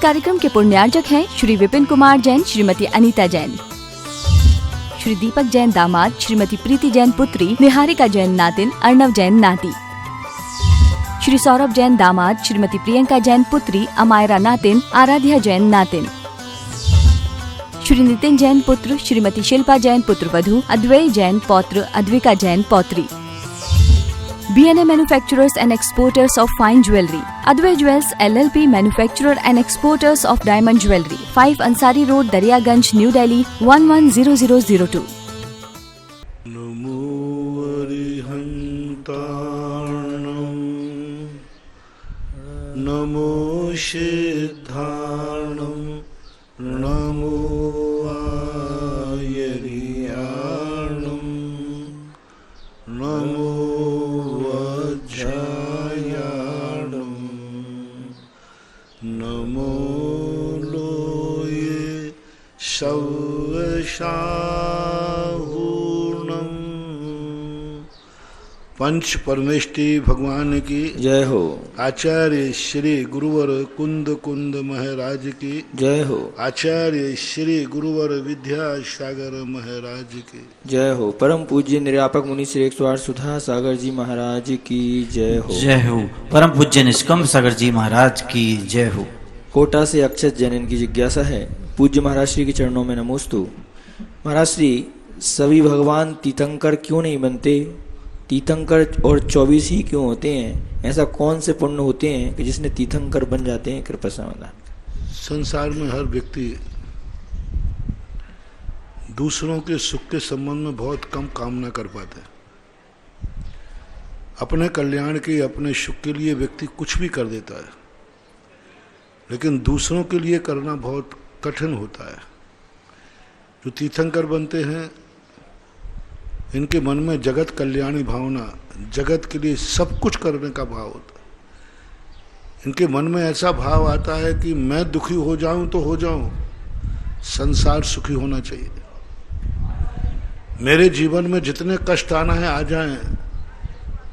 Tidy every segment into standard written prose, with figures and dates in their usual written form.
कार्यक्रम के पुण्यार्जक हैं श्री विपिन कुमार जैन, श्रीमती अनीता जैन, श्री दीपक जैन दामाद, श्रीमती प्रीति जैन पुत्री, निहारिका जैन नातिन, अर्णव जैन नाती, श्री सौरभ जैन दामाद, श्रीमती प्रियंका जैन पुत्री, अमायरा नातिन, आराध्या जैन नातिन, श्री नितिन जैन पुत्र, श्रीमती शिल्पा जैन पुत्र वधू, अद्वैय जैन पौत्र, Advika Jain पौत्री। B&A Manufacturers and Exporters of Fine Jewelry, Advay Jewels LLP Manufacturer and Exporters of Diamond Jewelry, 5 Ansari Road, Daryaganj, New Delhi 110002. नमो अरिहन्ताणं नमो सिद्धाणं नमो आयर्याणं नमो वज्रायाणं नमो लोये शवशाहूर्णं। पंच परमेष्टि भगवान की जय हो। आचार्य श्री गुरुवर कुंद कुंद महाराज की जय हो। आचार्य श्री गुरुवर विद्यासागर महाराज की जय हो। परम पूज्य निर्यापक मुनि श्री 108 सुधा सागर जी महाराज की जय हो। जय हो। परम पूज्य निष्कंभ सागर जी महाराज की जय हो। कोटा से अक्षत जैन की जिज्ञासा है। पूज्य महाराज श्री के चरणों में नमोस्तु। महाराज श्री, सभी भगवान तीर्थंकर क्यों नहीं बनते? तीर्थंकर और 24 ही क्यों होते हैं? ऐसा कौन से पुण्य होते हैं कि जिसने तीर्थंकर बन जाते हैं? कृपा समाधान। संसार में हर व्यक्ति दूसरों के सुख के संबंध में बहुत कम कामना कर पाता है। अपने कल्याण के, अपने सुख के लिए व्यक्ति कुछ भी कर देता है, लेकिन दूसरों के लिए करना बहुत कठिन होता है। जो तीर्थंकर बनते हैं, इनके मन में जगत कल्याणी भावना, जगत के लिए सब कुछ करने का भाव होता है। इनके मन में ऐसा भाव आता है कि मैं दुखी हो जाऊं तो हो जाऊं, संसार सुखी होना चाहिए। मेरे जीवन में जितने कष्ट आना है आ जाएं,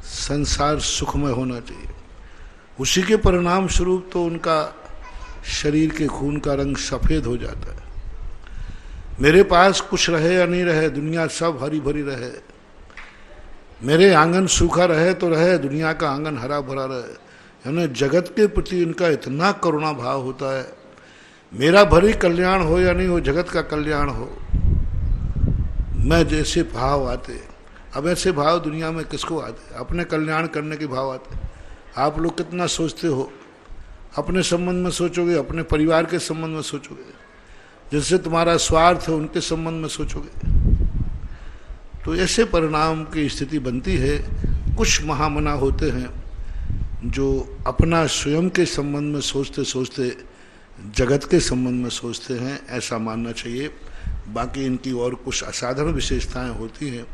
संसार सुखमय होना चाहिए। उसी के परिणाम स्वरूप तो उनका शरीर के खून का रंग सफेद हो जाता है। मेरे पास कुछ रहे या नहीं रहे, दुनिया सब हरी भरी रहे, मेरे आंगन सूखा रहे तो रहे, दुनिया का आंगन हरा भरा रहे। यानी जगत के प्रति इनका इतना करुणा भाव होता है, मेरा भरी कल्याण हो या नहीं हो, जगत का कल्याण हो, मैं जैसे भाव आते। अब ऐसे भाव दुनिया में किसको आते? अपने कल्याण करने के भाव आते। आप लोग कितना सोचते हो? अपने संबंध में सोचोगे, अपने परिवार के संबंध में सोचोगे, जिससे तुम्हारा स्वार्थ है उनके संबंध में सोचोगे, तो ऐसे परिणाम की स्थिति बनती है। कुछ महामना होते हैं जो अपना स्वयं के संबंध में सोचते सोचते जगत के संबंध में सोचते हैं, ऐसा मानना चाहिए। बाकी इनकी और कुछ असाधारण विशेषताएं होती हैं।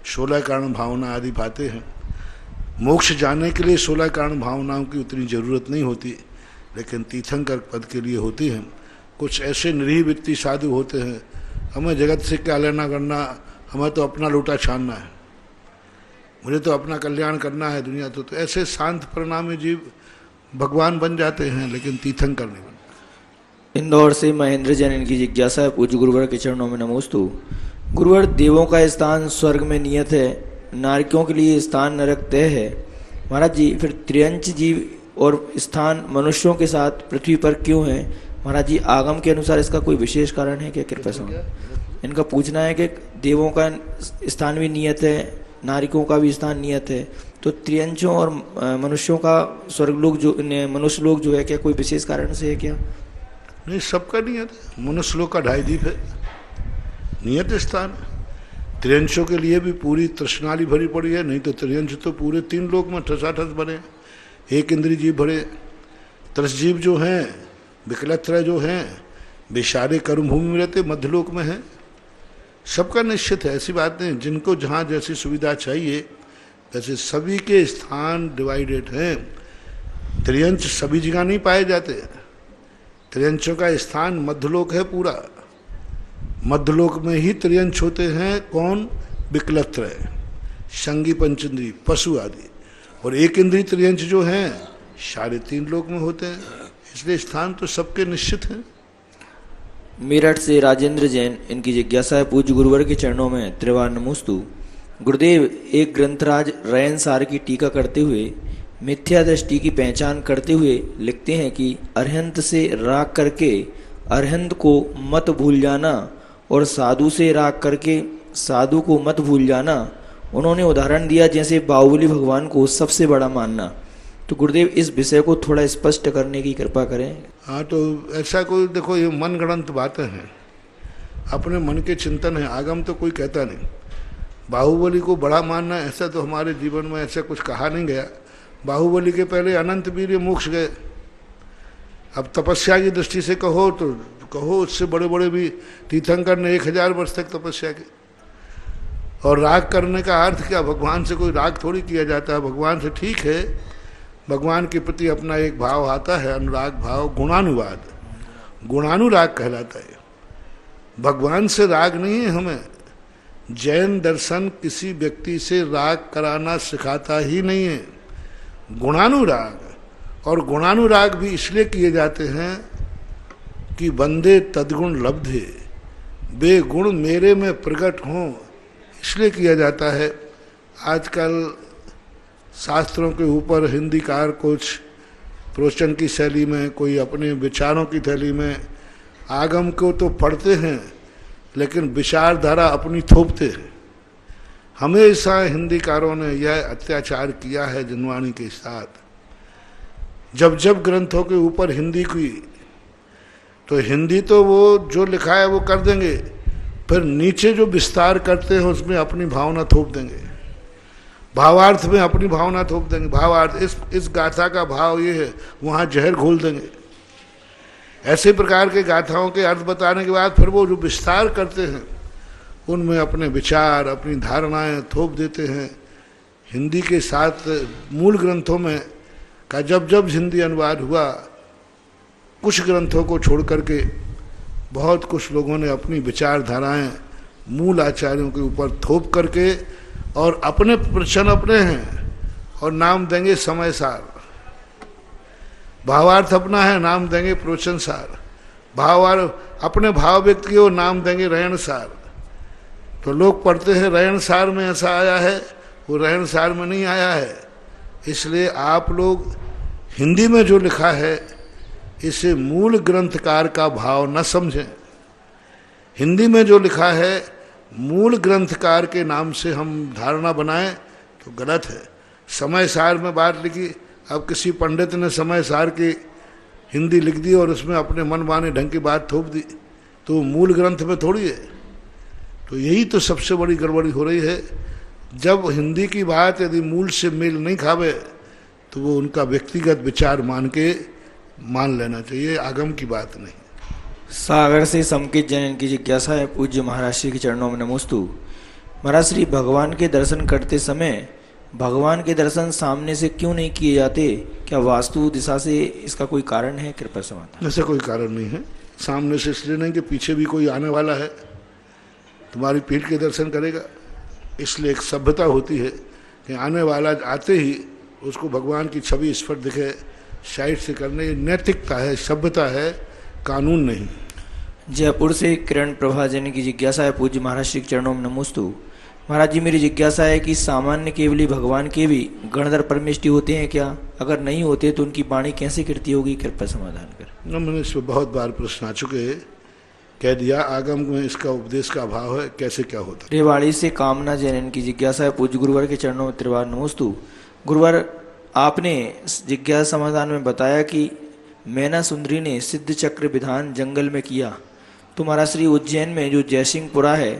16 कारण भावना आदि बातें हैं। मोक्ष जाने के लिए 16 कारण भावनाओं की उतनी ज़रूरत नहीं होती, लेकिन तीर्थंकर पद के लिए होती हैं। कुछ ऐसे निरीह व्यक्ति साधु होते हैं, हमें जगत से क्या लेना करना, हमें तो अपना लूटा छानना है, मुझे तो अपना कल्याण करना है दुनिया। तो ऐसे शांत परिणामी जीव भगवान बन जाते हैं, लेकिन तीर्थंकर नहीं बनते। इंदौर से महेंद्र जैन इनकी जिज्ञासा है। पूज्य गुरुवर के चरणों में नमोस्तु। गुरुवर, देवों का स्थान स्वर्ग में नियत है, नारकियों के लिए स्थान नरक तय है। महाराज जी, फिर त्रियंच जीव और स्थान मनुष्यों के साथ पृथ्वी पर क्यों है? महाराज जी, आगम के अनुसार इसका कोई विशेष कारण है क्या? कृपया से इनका पूछना है कि देवों का स्थान भी नियत है, नारिकों का भी स्थान नियत है, तो त्रियंचों और मनुष्यों का स्वर्गलोक जो मनुष्य लोक जो है, क्या कोई विशेष कारण से है क्या? नहीं, सबका नियत है। मनुष्य लोक का 2.5 द्वीप है, नियत स्थान। त्रियंशों के लिए भी पूरी तृष्णाली भरी पड़ी है, नहीं तो त्रियंश तो पूरे 3 लोक में ठसाठस बने। एक इंद्रिय जीव भरे, त्रसजीव जो हैं, विकलत्र जो हैं, बेचारे कर्मभूमि में रहते, मध्यलोक में हैं। सबका निश्चित है, ऐसी बात नहीं। जिनको जहाँ जैसी सुविधा चाहिए वैसे सभी के स्थान डिवाइडेड हैं। त्रियंश सभी जगह नहीं पाए जाते। त्रियंशों का स्थान मध्यलोक है पूरा। मध्यलोक में ही त्रियंश होते हैं। कौन? विकलत्र है, संगी पंचेंद्री, पशु आदि। और एक इंद्रिय त्रियंश जो हैं 3.5 लोक में होते हैं। इसलिए स्थान तो सबके निश्चित हैं। मेरठ से राजेंद्र जैन, इनकी जिज्ञासा है पूज्य गुरुवर के चरणों में त्रिवार नमोस्तु। गुरुदेव, एक ग्रंथराज रयन सार की टीका करते हुए मिथ्या दृष्टि की पहचान करते हुए लिखते हैं कि अरहंत से राग करके अरहंत को मत भूल जाना और साधु से राग करके साधु को मत भूल जाना। उन्होंने उदाहरण दिया जैसे बाहुबली भगवान को सबसे बड़ा मानना। तो गुरुदेव, इस विषय को थोड़ा स्पष्ट करने की कृपा करें। हाँ, तो ऐसा कोई देखो, ये मन गणंत बातें हैं, अपने मन के चिंतन है, आगम तो कोई कहता नहीं। बाहुबली को बड़ा मानना, ऐसा तो हमारे जीवन में ऐसा कुछ कहा नहीं गया। बाहुबली के पहले अनंत वीर मोक्ष गए। अब तपस्या की दृष्टि से कहो तो कहो, उससे बड़े बड़े भी तीर्थंकर ने 1000 वर्ष तक तपस्या की। और राग करने का अर्थ क्या? भगवान से कोई राग थोड़ी किया जाता है। भगवान से ठीक है, भगवान के प्रति अपना एक भाव आता है, अनुराग भाव, गुणानुवाद, गुणानुराग कहलाता है। भगवान से राग नहीं है हमें। जैन दर्शन किसी व्यक्ति से राग कराना सिखाता ही नहीं है, गुणानुराग। और गुणानुराग भी इसलिए किए जाते हैं कि बंदे तद्गुण लब्धे, वे गुण मेरे में प्रकट हों, इसलिए किया जाता है। आजकल शास्त्रों के ऊपर हिंदीकार कुछ प्रवचन की शैली में, कोई अपने विचारों की थैली में आगम को तो पढ़ते हैं, लेकिन विचारधारा अपनी थोपते हैं। हमेशा हिंदीकारों ने यह अत्याचार किया है जिनवाणी के साथ। जब जब ग्रंथों के ऊपर हिंदी की, तो हिंदी तो वो जो लिखा है वो कर देंगे, फिर नीचे जो विस्तार करते हैं उसमें अपनी भावना थोप देंगे, भावार्थ में अपनी भावना थोप देंगे। भावार्थ, इस गाथा का भाव ये है, वहाँ जहर घोल देंगे। ऐसे प्रकार के गाथाओं के अर्थ बताने के बाद फिर वो जो विस्तार करते हैं उनमें अपने विचार, अपनी धारणाएं थोप देते हैं। हिंदी के साथ मूल ग्रंथों में का जब जब हिंदी अनुवाद हुआ, कुछ ग्रंथों को छोड़ करके बहुत कुछ लोगों ने अपनी विचारधाराएं मूल आचार्यों के ऊपर थोप करके, और अपने प्रश्न अपने हैं और नाम देंगे समय सार। भावार्थ अपना है, नाम देंगे प्रवचन सार। भावार्थ अपने भाव व्यक्त किए और नाम देंगे रहन सार। तो लोग पढ़ते हैं रहन सार में ऐसा आया है, वो रहन सार में नहीं आया है। इसलिए आप लोग हिंदी में जो लिखा है इसे मूल ग्रंथकार का भाव न समझें। हिंदी में जो लिखा है मूल ग्रंथकार के नाम से हम धारणा बनाएं तो गलत है। समय सार में बात लिखी, अब किसी पंडित ने समय सार की हिंदी लिख दी और उसमें अपने मन माने ढंग की बात थोप दी, तो मूल ग्रंथ में थोड़ी है। तो यही तो सबसे बड़ी गड़बड़ी हो रही है। जब हिंदी की बात यदि मूल से मेल नहीं खावे तो वो उनका व्यक्तिगत विचार मान लेना चाहिए, आगम की बात नहीं। सागर से समकित जैन की जिज्ञासा है पूज्य महाराज श्री के चरणों में नमोस्तु। महाराज श्री, भगवान के दर्शन करते समय भगवान के दर्शन सामने से क्यों नहीं किए जाते? क्या वास्तु दिशा से इसका कोई कारण है? कृपया समाधान। ऐसा कोई कारण नहीं है। सामने से इसलिए नहीं कि पीछे भी कोई आने वाला है, तुम्हारी पीठ के दर्शन करेगा, इसलिए एक सभ्यता होती है कि आने वाला आते ही उसको भगवान की छवि स्फुट दिखे, साइड से करने, ये नैतिकता है, सभ्यता है, कानून नहीं। जयपुर से किरण प्रभा जैन की जिज्ञासा है पूज्य महाराज श्री के चरणों में नमोस्तु। महाराज जी, मेरी जिज्ञासा है कि सामान्य केवली भगवान के भी गणधर परमेष्टि होते हैं क्या? अगर नहीं होते तो उनकी वाणी कैसे कीर्ति होगी? कृपया समाधान कर। मैंने इस पर बहुत बार प्रश्न आ चुके हैं, कह दिया आगम में इसका उपदेश का अभाव है, कैसे क्या होता है। रेवाड़ी से कामना जैन की जिज्ञासा है पूज्य गुरुवर के चरणों में त्रिवार नमोस्तु। गुरुवर, आपने जिज्ञासा समाधान में बताया कि मैना सुंदरी ने सिद्ध चक्र विधान जंगल में किया, तो महाराज श्री उज्जैन में जो जयसिंहपुरा है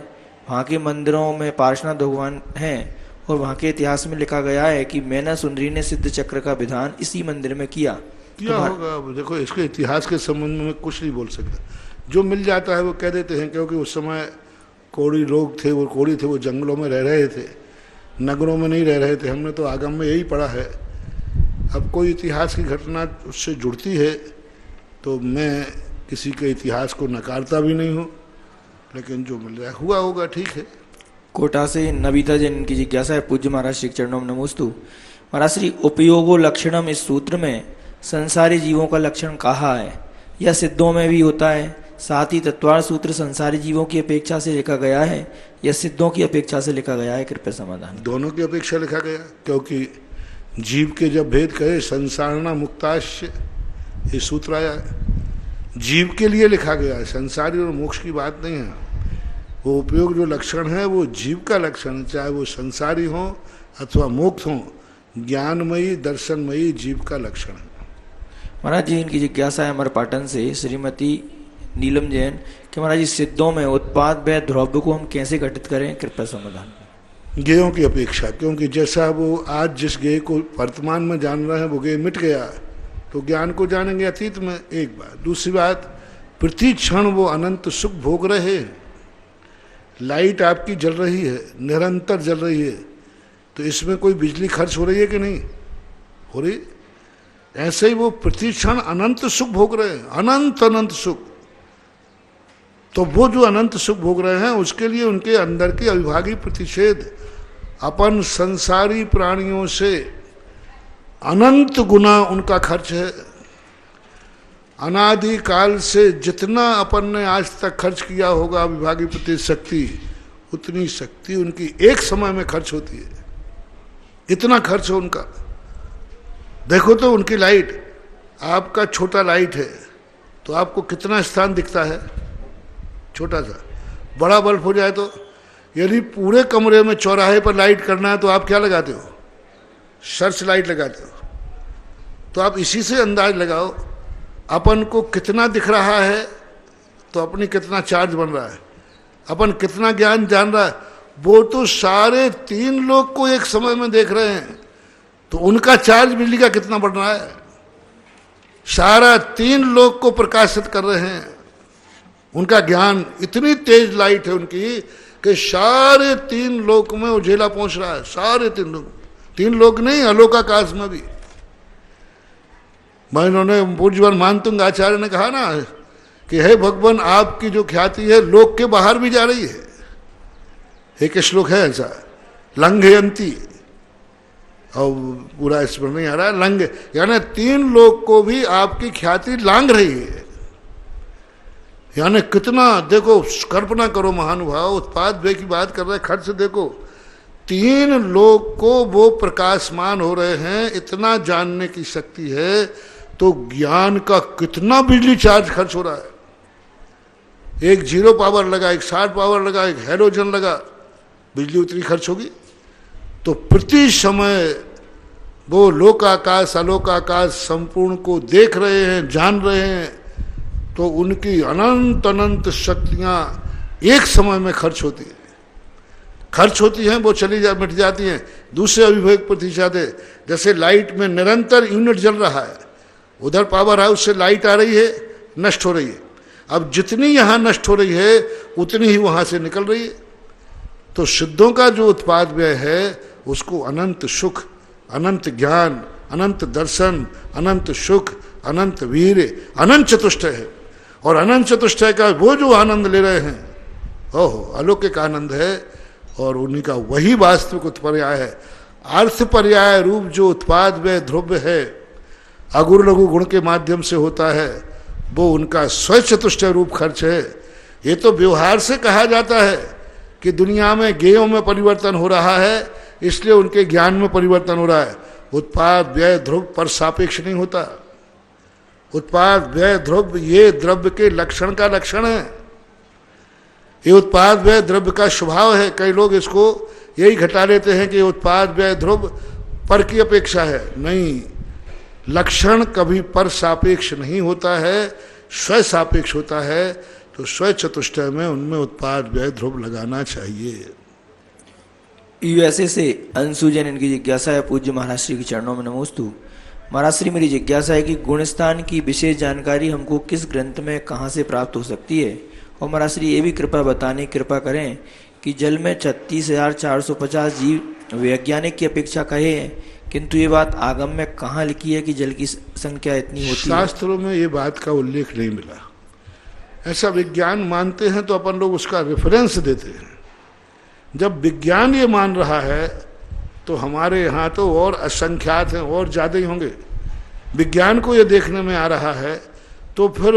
वहाँ के मंदिरों में पार्श्वनाथ भगवान हैं और वहाँ के इतिहास में लिखा गया है कि मैना सुंदरी ने सिद्ध चक्र का विधान इसी मंदिर में किया। क्या होगा? देखो, इसके इतिहास के संबंध में कुछ नहीं बोल सकता। जो मिल जाता है वो कह देते हैं, क्योंकि उस समय कोढ़ी लोग थे, वो कोढ़ी थे, वो जंगलों में रह रहे थे, नगरों में नहीं रह रहे थे। हमने तो आगम में यही पढ़ा है। अब कोई इतिहास की घटना उससे जुड़ती है तो मैं किसी के इतिहास को नकारता भी नहीं हूँ, लेकिन जो मिल रहा हुआ होगा, ठीक है। कोटा से नविता जैन की जिज्ञासा है पूज्य महाराज श्री चरणों में नमोस्तु। महाराज श्री, उपयोगो लक्षणम इस सूत्र में संसारी जीवों का लक्षण कहा है? यह सिद्धों में भी होता है? साथ ही तत्वार्थ सूत्र संसारी जीवों की अपेक्षा से लिखा गया है या सिद्धों की अपेक्षा से लिखा गया है? कृपया समाधान। दोनों की अपेक्षा लिखा गया, क्योंकि जीव के जब भेद कहे संसारणा मुक्ताश्य, ये सूत्र आया है, जीव के लिए लिखा गया है, संसारी और मोक्ष की बात नहीं है। वो उपयोग जो लक्षण है वो जीव का लक्षण है, चाहे वो संसारी हो अथवा मोक्ष हो, ज्ञानमयी दर्शनमयी जीव का लक्षण है। महाराज जी, इनकी जिज्ञासा है अमरपाटन से श्रीमती नीलम जैन कि महाराज जी, सिद्धों में उत्पाद व्यय द्रव्य को हम कैसे घटित करें? कृपया समाधान। ज्ञेयों की अपेक्षा, क्योंकि जैसा वो आज जिस ज्ञेय को वर्तमान में जान रहे हैं वो ज्ञेय मिट गया, तो ज्ञान को जानेंगे अतीत में, एक बात। दूसरी बात, प्रति क्षण वो अनंत सुख भोग रहे हैं। लाइट आपकी जल रही है, निरंतर जल रही है, तो इसमें कोई बिजली खर्च हो रही है कि नहीं हो रही? ऐसे ही वो प्रति क्षण अनंत सुख भोग रहे हैं, अनंत अनंत सुख। तो वो जो अनंत सुख भोग रहे हैं उसके लिए उनके अंदर के अविभागी प्रतिषेध अपन संसारी प्राणियों से अनंत गुना उनका खर्च है। अनादि काल से जितना अपन ने आज तक खर्च किया होगा विभागी प्रति शक्ति, उतनी शक्ति उनकी एक समय में खर्च होती है। इतना खर्च है उनका। देखो तो उनकी लाइट, आपका छोटा लाइट है तो आपको कितना स्थान दिखता है, छोटा सा। बड़ा बल्ब हो जाए तो, यदि पूरे कमरे में चौराहे पर लाइट करना है तो आप क्या लगाते हो? सर्च लाइट लगाते हो। तो आप इसी से अंदाज लगाओ अपन को कितना दिख रहा है, तो अपनी कितना चार्ज बन रहा है, अपन कितना ज्ञान जान रहा है। वो तो सारे 3 लोग को एक समय में देख रहे हैं, तो उनका चार्ज बिजली का कितना बढ़ रहा है। सारा 3 लोग को प्रकाशित कर रहे हैं। उनका ज्ञान, इतनी तेज लाइट है उनकी कि सारे 3 लोक में उजेला पहुंच रहा है। सारे 3 लोग नहीं, अलोकाकाश में भी। मैं इन्होंने पूज्यवान मानतुंग आचार्य ने कहा ना कि हे भगवान, आपकी जो ख्याति है लोक के बाहर भी जा रही है। एक श्लोक है ऐसा, लंघयंती, और पूरा स्मरण नहीं आ रहा है, लंघ यानी 3 लोग को भी आपकी ख्याति लांघ रही है। यानी कितना, देखो कल्पना करो महानुभाव, उत्पाद व्यय की बात कर रहे हैं, खर्च देखो, 3 लोग को वो प्रकाशमान हो रहे हैं, इतना जानने की शक्ति है, तो ज्ञान का कितना बिजली चार्ज खर्च हो रहा है। एक 0 पावर लगा, एक 60 पावर लगा, एक हैलोजन लगा, बिजली उतनी खर्च होगी। तो प्रति समय वो लोकाकाश अलोकाकाश संपूर्ण को देख रहे हैं, जान रहे हैं, तो उनकी अनंत अनंत शक्तियां एक समय में खर्च होती है। खर्च होती हैं, वो मिट जाती हैं। दूसरे अभिभेद प्रतिशत है, जैसे लाइट में निरंतर यूनिट जल रहा है, उधर पावर हाउस से लाइट आ रही है, नष्ट हो रही है। अब जितनी यहाँ नष्ट हो रही है उतनी ही वहाँ से निकल रही है। तो सिद्धों का जो उत्पाद व्यय है उसको अनंत सुख, अनंत ज्ञान, अनंत दर्शन, अनंत सुख, अनंत वीर, अनंत चतुष्टय है। और अनंत चतुष्टय का वो जो आनंद ले रहे हैं, ओहो, अलौकिक आनंद है। और उन्हीं का वही वास्तविक उत्पर्याय है। अर्थ पर्याय रूप जो उत्पाद व्यय द्रव्य है, अगुर लघु गुण के माध्यम से होता है, वो उनका स्वचतुष्टय रूप खर्च है। ये तो व्यवहार से कहा जाता है कि दुनिया में ज्ञेयों में परिवर्तन हो रहा है, इसलिए उनके ज्ञान में परिवर्तन हो रहा है। उत्पाद व्यय ध्रुव पर सापेक्ष नहीं होता। उत्पाद व्यय ध्रुव ये द्रव्य के लक्षण का लक्षण है, ये उत्पाद व्यय द्रव्य का स्वभाव है। कई लोग इसको यही घटा लेते हैं कि उत्पाद व्यय ध्रुव पर की अपेक्षा है। नहीं, लक्षण कभी पर सापेक्ष नहीं होता है, स्व सापेक्ष होता है। तो स्व चतुष्टय में उनमें उत्पाद व्यय ध्रुव लगाना चाहिए। यूएसए से अंशु जैन, इनकी जिज्ञासा है, पूज्य महाराज श्री के चरणों में नमोस्तु। महाराज श्री, मेरी जिज्ञासा है कि गुणस्थान की विशेष जानकारी हमको किस ग्रंथ में कहाँ से प्राप्त हो सकती है? और महाराज श्री ये भी कृपा करें कि जल में 36,450 जीव वैज्ञानिक की अपेक्षा कहे हैं, किंतु ये बात आगम में कहाँ लिखी है कि जल की संख्या इतनी होती है? शास्त्रों में ये बात का उल्लेख नहीं मिला। ऐसा विज्ञान मानते हैं तो अपन लोग उसका रेफरेंस देते हैं। जब विज्ञान ये मान रहा है तो हमारे यहाँ तो और असंख्यात हैं, और ज़्यादा ही होंगे। विज्ञान को ये देखने में आ रहा है तो फिर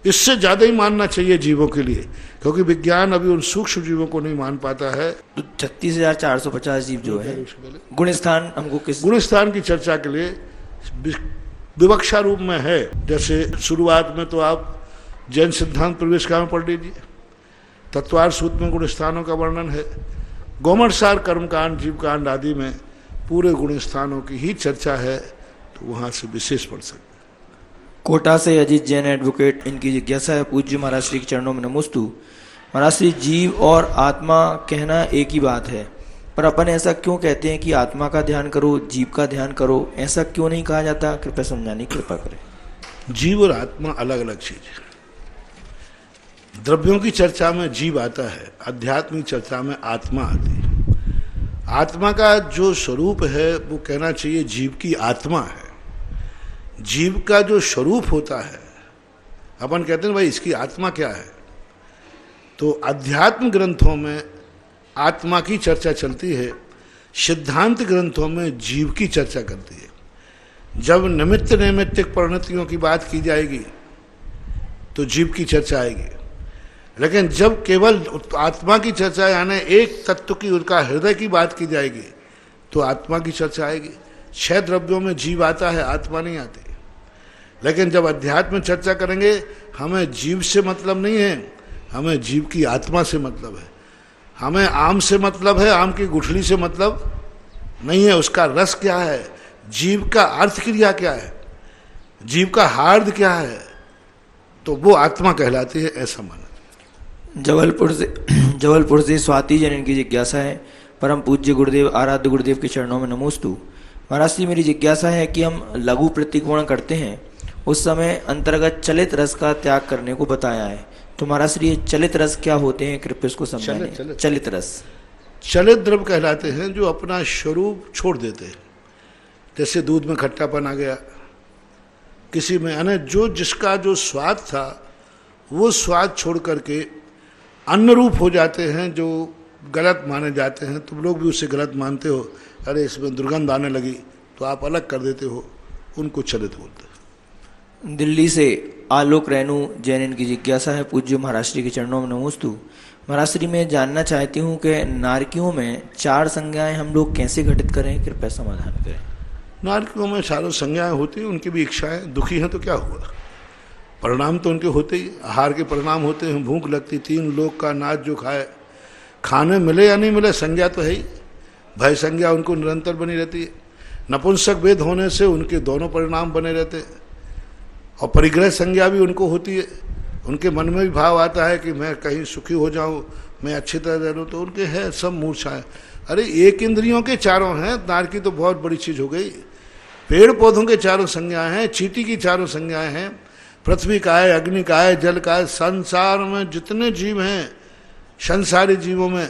इससे ज़्यादा ही मानना चाहिए जीवों के लिए, क्योंकि विज्ञान अभी उन सूक्ष्म जीवों को नहीं मान पाता है। तो 36,450 जीव जो है गुण स्थान हमको किस गुण स्थान की चर्चा के लिए विवक्षा रूप में है। जैसे शुरुआत में तो आप जैन सिद्धांत प्रवेशिका में पढ़ लीजिए, तत्वार सूत्र में गुण स्थानों का वर्णन है, गोमटसार कर्मकांड जीवकांड आदि में पूरे गुण स्थानों की ही चर्चा है, तो वहाँ से विशेष पढ़ सकते। कोटा से अजीत जैन एडवोकेट, इनकी जिज्ञासा है, पूज्य महाराज श्री के चरणों में नमोस्तु। महाराज श्री, जीव और आत्मा कहना एक ही बात है, पर अपन ऐसा क्यों कहते हैं कि आत्मा का ध्यान करो, जीव का ध्यान करो, ऐसा क्यों नहीं कहा जाता? कृपया समझाने की कृपा करें। जीव और आत्मा अलग अलग चीज है। द्रव्यों की चर्चा में जीव आता है, आध्यात्मिक चर्चा में आत्मा आती है। आत्मा का जो स्वरूप है वो कहना चाहिए जीव की आत्मा है। जीव का जो स्वरूप होता है, अपन कहते हैं भाई इसकी आत्मा क्या है, तो अध्यात्म ग्रंथों में आत्मा की चर्चा चलती है, सिद्धांत ग्रंथों में जीव की चर्चा करती है। जब निमित्त नैमित्तिक परिणतियों की बात की जाएगी तो जीव की चर्चा आएगी, लेकिन जब केवल आत्मा की चर्चा यानी एक तत्व की, उनका हृदय की बात की जाएगी तो आत्मा की चर्चा आएगी। 6 द्रव्यों में जीव आता है, आत्मा नहीं आती। लेकिन जब अध्यात्म में चर्चा करेंगे, हमें जीव से मतलब नहीं है, हमें जीव की आत्मा से मतलब है। हमें आम से मतलब है, आम की गुठली से मतलब नहीं है। उसका रस क्या है, जीव का अर्थ क्रिया क्या है, जीव का हार्द क्या है, तो वो आत्मा कहलाती है, ऐसा माना। जबलपुर से स्वाति जैन, इनकी जिज्ञासा है, परम पूज्य गुरुदेव आराध्य गुरुदेव के चरणों में नमोस्तु। महाराज जी, मेरी जिज्ञासा है कि हम लघु प्रतिकोण करते हैं, उस समय अंतर्गत चलित रस का त्याग करने को बताया है, तो महाराज श्री चलित रस क्या होते हैं, कृपया उसको समझाएं। चलित रस चलित द्रव्य कहलाते हैं जो अपना स्वरूप छोड़ देते हैं। जैसे दूध में खट्टापन आ गया, किसी में यानी जो जिसका जो स्वाद था वो स्वाद छोड़ करके अन्य रूप हो जाते हैं, जो गलत माने जाते हैं। तुम लोग भी उसे गलत मानते हो, अरे इसमें दुर्गंध आने लगी, तो आप अलग कर देते हो, उनको चलित बोलते हैं। दिल्ली से आलोक रेणु जैन, इनकी जिज्ञासा है, पूज्य महाराज श्री के चरणों में नमोस्तु। महाराज श्री, मैं जानना चाहती हूँ कि नारकियों में 4 संज्ञाएं हम लोग कैसे घटित करें, कृपया समाधान करें। नारकियों में 4 संज्ञाएं होती हैं, उनकी भी इच्छाएं। दुखी हैं तो क्या हुआ, परिणाम तो उनके होते ही, आहार के परिणाम होते हैं। भूख लगती, 3 लोग का नाच जो खाए, खाने मिले या नहीं मिले, संज्ञा तो है ही। भय संज्ञा उनको निरंतर बनी रहती है। नपुंसक वेद होने से उनके दोनों परिणाम बने रहते हैं। और परिग्रह संज्ञा भी उनको होती है, उनके मन में भी भाव आता है कि मैं कहीं सुखी हो जाऊं, मैं अच्छी तरह रह लूँ, तो उनके है सब मूर्छाएं। अरे एक इंद्रियों के 4 हैं, नारकी तो बहुत बड़ी चीज़ हो गई। पेड़ पौधों के 4 संज्ञाएं हैं, चींटी की 4 संज्ञाएं हैं, पृथ्वी का है, अग्नि का है, जल का है। संसार में जितने जीव हैं, संसारी जीवों में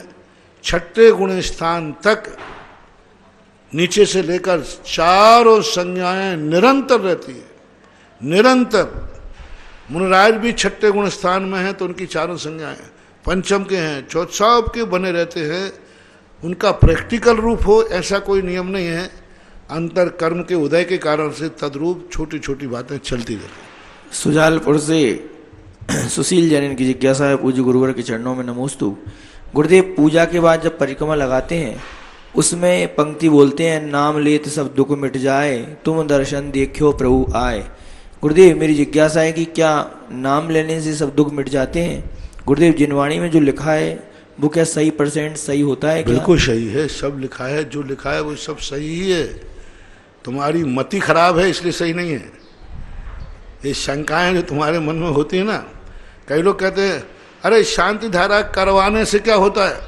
6ठे गुण स्थान तक नीचे से लेकर 4 संज्ञाएं निरंतर रहती है, निरंतर। मुनिराज भी 6ठे गुण स्थान में हैं तो उनकी 4 संज्ञाएं पंचम के हैं, चौथाव के बने रहते हैं। उनका प्रैक्टिकल रूप हो ऐसा कोई नियम नहीं है, अंतर कर्म के उदय के कारण से तद्रूप छोटी छोटी बातें चलती रहती। सुजालपुर से सुशील जैन की जिज्ञासा है, पूज्य गुरुवर के चरणों में नमोस्तु। गुरुदेव, पूजा के बाद जब परिक्रमा लगाते हैं उसमें पंक्ति बोलते हैं, नाम लेत सब दुख मिट जाए, तुम दर्शन देखो प्रभु आए। गुरुदेव, मेरी जिज्ञासा है कि क्या नाम लेने से सब दुख मिट जाते हैं? गुरुदेव, जिनवाणी में जो लिखा है वो क्या सही % सही होता है? बिल्कुल सही है, सब लिखा है, जो लिखा है वो सब सही ही है। तुम्हारी मति खराब है इसलिए सही नहीं है। ये शंकाएं जो तुम्हारे मन में होती है ना, कई लोग कहते हैं अरे शांति धारा करवाने से क्या होता है,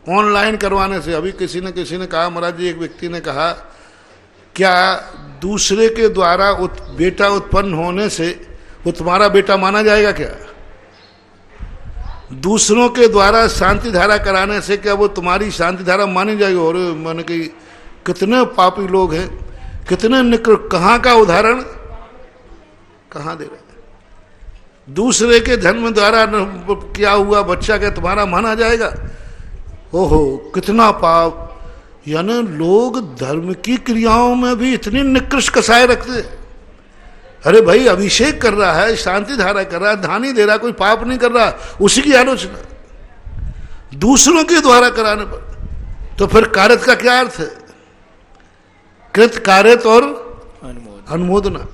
ऑनलाइन करवाने से। अभी किसी ने कहा, महाराज जी, एक व्यक्ति ने कहा, क्या दूसरे के द्वारा बेटा उत्पन्न होने से वो तुम्हारा बेटा माना जाएगा क्या? दूसरों के द्वारा शांति धारा कराने से क्या वो तुम्हारी शांति धारा मानी जाएगी? और मैंने कि कितने पापी लोग हैं, कितने निकृ, कहाँ का उदाहरण कहाँ दे रहे हैं? दूसरे के जन्म द्वारा क्या हुआ बच्चा क्या तुम्हारा माना जाएगा? ओहो, कितना पाप! यानी लोग धर्म की क्रियाओं में भी इतनी निकृष्ट कसाई रखते। अरे भाई, अभिषेक कर रहा है, शांति धारा कर रहा है, धानी दे रहा, कोई पाप नहीं कर रहा, उसी की आलोचना दूसरों के द्वारा कराने पर, तो फिर कार्यत का क्या अर्थ है? कृत, कार्यत और अनुमोदना।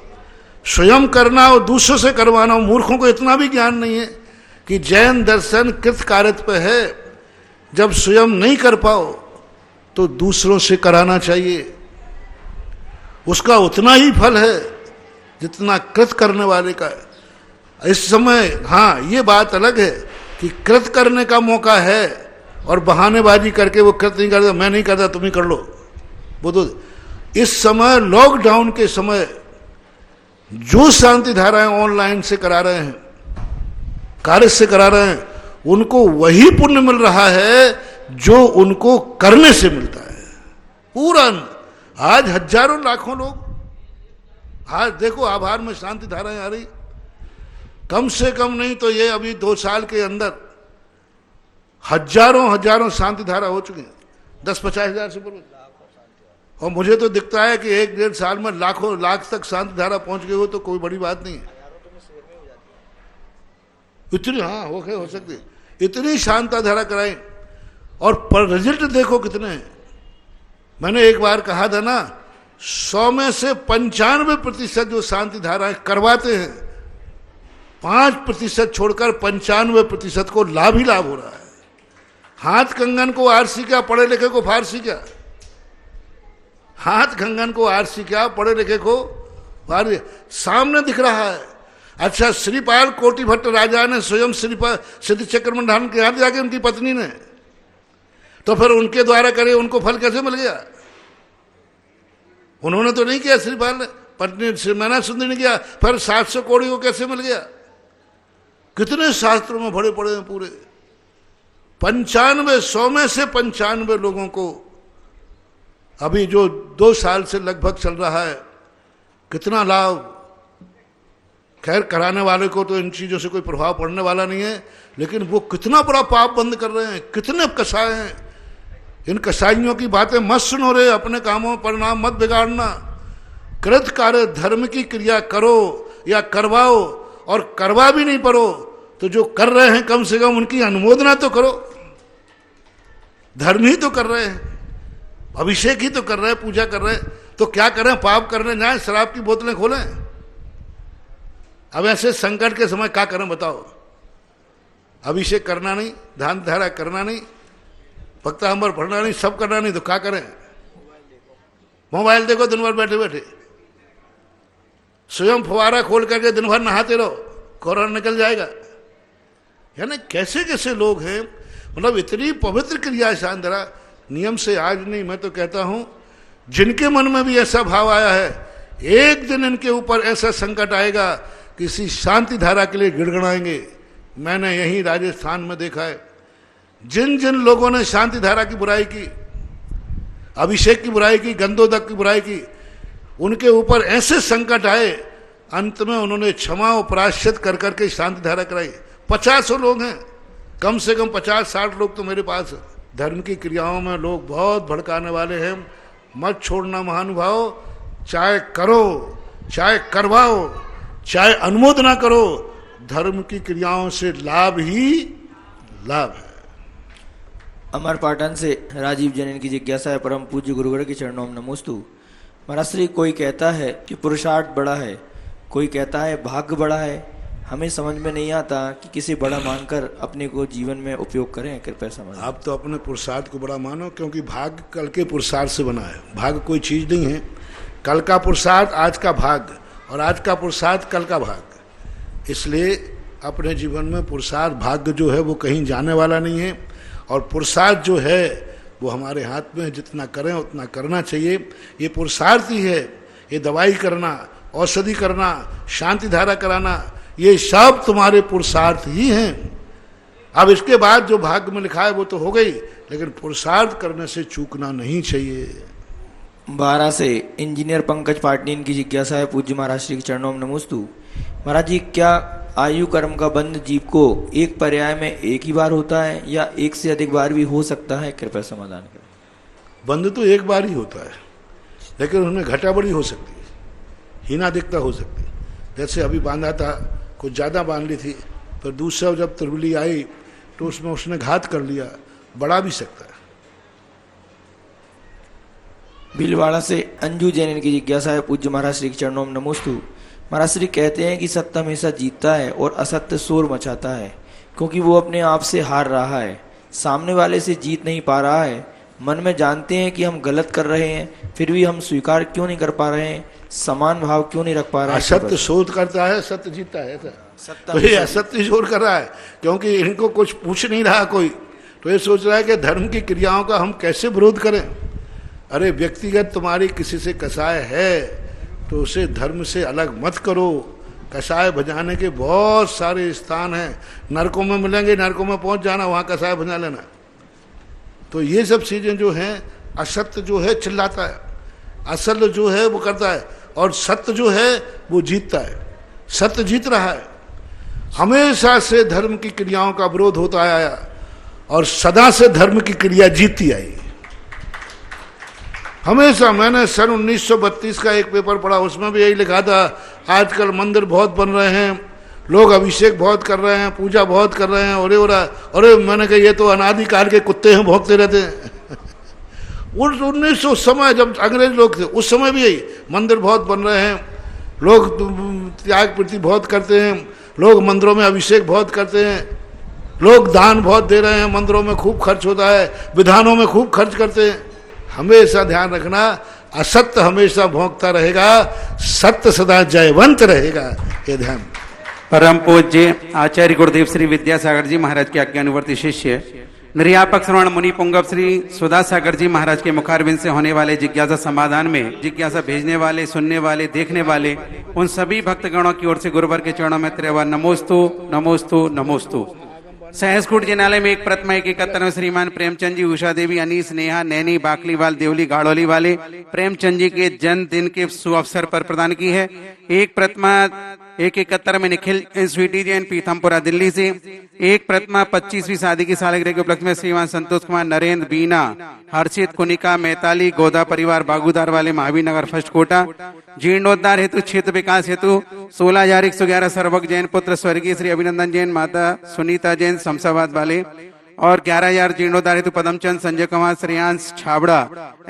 स्वयं करना और दूसरों से करवाना। मूर्खों को इतना भी ज्ञान नहीं है कि जैन दर्शन कृत कार्यत पे है। जब स्वयं नहीं कर पाओ तो दूसरों से कराना चाहिए, उसका उतना ही फल है जितना कृत करने वाले का है। इस समय हाँ, ये बात अलग है कि कृत करने का मौका है और बहानेबाजी करके वो कृत नहीं करता, मैं नहीं करता तुम ही कर लो, वो तो इस समय लॉकडाउन के समय जो शांति धाराएं ऑनलाइन से करा रहे हैं, कार्य से करा रहे हैं, उनको वही पुण्य मिल रहा है जो उनको करने से मिलता है। पूरा आज हजारों लाखों लोग, आज देखो आभार में शांति धाराएं आ रही, कम से कम नहीं तो ये अभी 2 साल के अंदर हजारों शांति धारा हो चुकी हैं, 10-50 हजार से ऊपर। और मुझे तो दिखता है कि 1-1.5 साल में लाखों लाख तक शांति धारा पहुंच गई हो तो कोई बड़ी बात नहीं है। इतनी हाँ हो सकती, इतनी शांति धारा कराई और पर रिजल्ट देखो कितने हैं। मैंने एक बार कहा था ना, 100 में से 95% जो शांति धाराएं करवाते हैं, 5% छोड़कर 95% को लाभ ही लाभ हो रहा है। हाथ कंगन को आरसी क्या, पढ़े लिखे को फारसी क्या? हाथ कंगन को आरसी क्या, पढ़े लिखे को फारसी, सामने दिख रहा है। अच्छा, श्रीपाल कोटि भट्ट राजा ने स्वयं श्रीपाल सिद्ध चक्रमण धारण किया जाके उनकी पत्नी ने, तो फिर उनके द्वारा करे उनको फल कैसे मिल गया? उन्होंने तो नहीं किया, श्रीपाल ने, पत्नी श्रीमैना सुंदरी ने किया, फिर 700 कौड़ी को कैसे मिल गया? कितने शास्त्रों में भरे पड़े हैं पूरे। 95, 100 में से 95 लोगों को अभी जो 2 साल से लगभग चल रहा है, कितना लाभ। खैर, कराने वाले को तो इन चीजों से कोई प्रभाव पड़ने वाला नहीं है, लेकिन वो कितना बड़ा पाप बंद कर रहे हैं, कितने कसाय हैं। इन कसाइयों की बातें मत सुनो रे, अपने कामों पर नाम मत बिगाड़ना। कृत कार्य धर्म की क्रिया करो या करवाओ, और करवा भी नहीं पारो तो जो कर रहे हैं कम से कम उनकी अनुमोदना तो करो। धर्म ही तो कर रहे हैं, अभिषेक ही तो कर रहे हैं, पूजा कर रहे हैं, तो क्या करें? पाप करने जाएं, शराब की बोतलें खोलें? अब ऐसे संकट के समय क्या करें बताओ? अभिषेक करना नहीं, ध्यान धारा करना नहीं, भक्तांबर पढ़ना नहीं, सब करना नहीं, तो क्या करें? मोबाइल देखो दिन भर बैठे बैठे, स्वयं फुवारा खोल करके दिन भर नहाते रहो, कोरोना निकल जाएगा। यानी कैसे कैसे लोग हैं, मतलब इतनी पवित्र क्रिया शांति धारा नियम से आज नहीं, मैं तो कहता हूं जिनके मन में भी ऐसा भाव आया है, एक दिन इनके ऊपर ऐसा संकट आएगा, किसी शांति धारा के लिए गिड़गड़ाएंगे। मैंने यही राजस्थान में देखा है, जिन जिन लोगों ने शांति धारा की बुराई की, अभिषेक की बुराई की, गंधोदक की बुराई की, उनके ऊपर ऐसे संकट आए, अंत में उन्होंने क्षमा और प्रायश्चित कर करके शांति धारा कराई। 50 लोग हैं, कम से कम 50-60 लोग तो मेरे पास है। धर्म की क्रियाओं में लोग बहुत भड़काने वाले हैं, मत छोड़ना महानुभाव। चाहे करो, चाहे करवाओ, चाहे अनुमोदना करो, धर्म की क्रियाओं से लाभ ही लाभ है। अमर पाटन से राजीव जैन की जिज्ञासा है, परम पूज्य गुरुवर के चरणों में नमोस्तु। महाराज श्री, कोई कहता है कि पुरुषार्थ बड़ा है, कोई कहता है भाग्य बड़ा है। हमें समझ में नहीं आता कि किसे बड़ा मानकर अपने को जीवन में उपयोग करें, कृपया समझ। आप तो अपने पुरुषार्थ को बड़ा मानो, क्योंकि भाग्य कल के पुरुषार्थ से बना है। भाग्य कोई चीज नहीं है, कल का पुरुषार्थ आज का भाग्य, और आज का पुरुषार्थ कल का भाग्य। इसलिए अपने जीवन में पुरुषार्थ भाग्य जो है वो कहीं जाने वाला नहीं है, और पुरुषार्थ जो है वो हमारे हाथ में, जितना करें उतना करना चाहिए। ये पुरुषार्थ ही है, ये दवाई करना, औषधि करना, शांति धारा कराना, ये सब तुम्हारे पुरुषार्थ ही हैं। अब इसके बाद जो भाग्य में लिखा है वो तो हो गई, लेकिन पुरुषार्थ करने से चूकना नहीं चाहिए। 12 से इंजीनियर पंकज पाटनीन की जिज्ञासा है, पूज्य महाराज श्री के चरणों में नमोस्तु। महाराज जी, क्या आयु कर्म का बंध जीव को एक पर्याय में एक ही बार होता है या एक से अधिक बार भी हो सकता है? कृपया समाधान करें। बंद तो एक बार ही होता है, लेकिन उसमें घटा बड़ी हो सकती है, हीनाधिकता हो सकती है। जैसे अभी बांधा था, कुछ ज़्यादा बांध ली थी, पर दूसरा जब त्रिवली आई तो उसमें उसने घात कर लिया, बढ़ा भी सकता है। भीलवाड़ा से अंजू जैन इनकी जिज्ञासा है, पूज्य महाराज श्री के चरणों में नमोस्तु। महाराज श्री कहते हैं कि सत्य हमेशा जीतता है और असत्य शोर मचाता है, क्योंकि वो अपने आप से हार रहा है, सामने वाले से जीत नहीं पा रहा है। मन में जानते हैं कि हम गलत कर रहे हैं, फिर भी हम स्वीकार क्यों नहीं कर पा रहे हैं, समान भाव क्यों नहीं रख पा रहे हैं। असत्य शोध करता है, सत्य जीतता है ऐसा। तो ये असत्य शोध कर रहा है, क्योंकि इनको कुछ पूछ नहीं रहा कोई, तो ये सोच रहा है कि धर्म की क्रियाओं का हम कैसे विरोध करें। अरे व्यक्तिगत तुम्हारी किसी से कसाय है तो उसे धर्म से अलग मत करो। कसाय भजाने के बहुत सारे स्थान हैं, नरकों में मिलेंगे, नरकों में पहुंच जाना, वहां कसाय भजा लेना। तो ये सब चीजें जो हैं, असत्य जो है चिल्लाता है, असल जो है वो करता है, और सत्य जो है वो जीतता है। सत्य जीत रहा है। हमेशा से धर्म की क्रियाओं का विरोध होता आया और सदा से धर्म की क्रिया जीतती आई। हमेशा। मैंने सन 1932 का एक पेपर पढ़ा, उसमें भी यही लिखा था, आजकल मंदिर बहुत बन रहे हैं, लोग अभिषेक बहुत कर रहे हैं, पूजा बहुत कर रहे हैं, अरे मैंने कहा ये तो अनादिकाल के कुत्ते हैं, भौंकते रहते हैं। उस 1900 समय जब अंग्रेज लोग थे, उस समय भी यही, मंदिर बहुत बन रहे हैं, लोग त्याग प्रति बहुत करते हैं, लोग मंदिरों में अभिषेक बहुत करते हैं, लोग दान बहुत दे रहे हैं, मंदिरों में खूब खर्च होता है, विधानों में खूब खर्च करते हैं। हमेशा ध्यान रखना, असत्य हमेशा भौंकता रहेगा, सत्य सदा जयवंत रहेगा, ये ध्यान। परम पूज्य आचार्य गुरुदेव श्री विद्यासागर जी महाराज के आज्ञानुवर्ती शिष्य निर्यापक श्रवण मुनि पुंगव श्री सुधासागर जी महाराज के मुखारबिंद से होने वाले जिज्ञासा समाधान में जिज्ञासा भेजने वाले, सुनने वाले, देखने वाले उन सभी भक्तगणों की ओर से गुरुवर के चरणों में त्रिवार नमोस्तु नमोस्तु नमोस्तु। सहसकूट जिनालय में एक प्रतिमा 71 में श्रीमान प्रेमचंद जी, उषा देवी, अनीस, नेहा, नैनी, बाकलीवाल, देवली, गाड़ोली वाले प्रेमचंद जी के जन्मदिन के सुअवसर पर प्रदान की है। एक प्रतिमा 71 में निखिल स्वीटी जैन पीथमपुरा दिल्ली से, एक प्रतिमा 25वीं शादी की सालगिरह के उपलक्ष्य में श्रीमान संतोष कुमार, नरेंद्र, बीना, हर्षित, कुनिका, मैताली, गोदा परिवार बागुदार वाले महावीर नगर फर्स्ट कोटा। जीर्णोद्धार हेतु क्षेत्र विकास हेतु 16,111 सर्वक जैन पुत्र स्वर्गीय श्री अभिनंदन जैन, माता सुनीता जैन शमशाबाद वाले, और 11,000 जीर्णोद्धार हेतु पदमचंद, संजय कुमार, श्रेयांश छाबड़ा,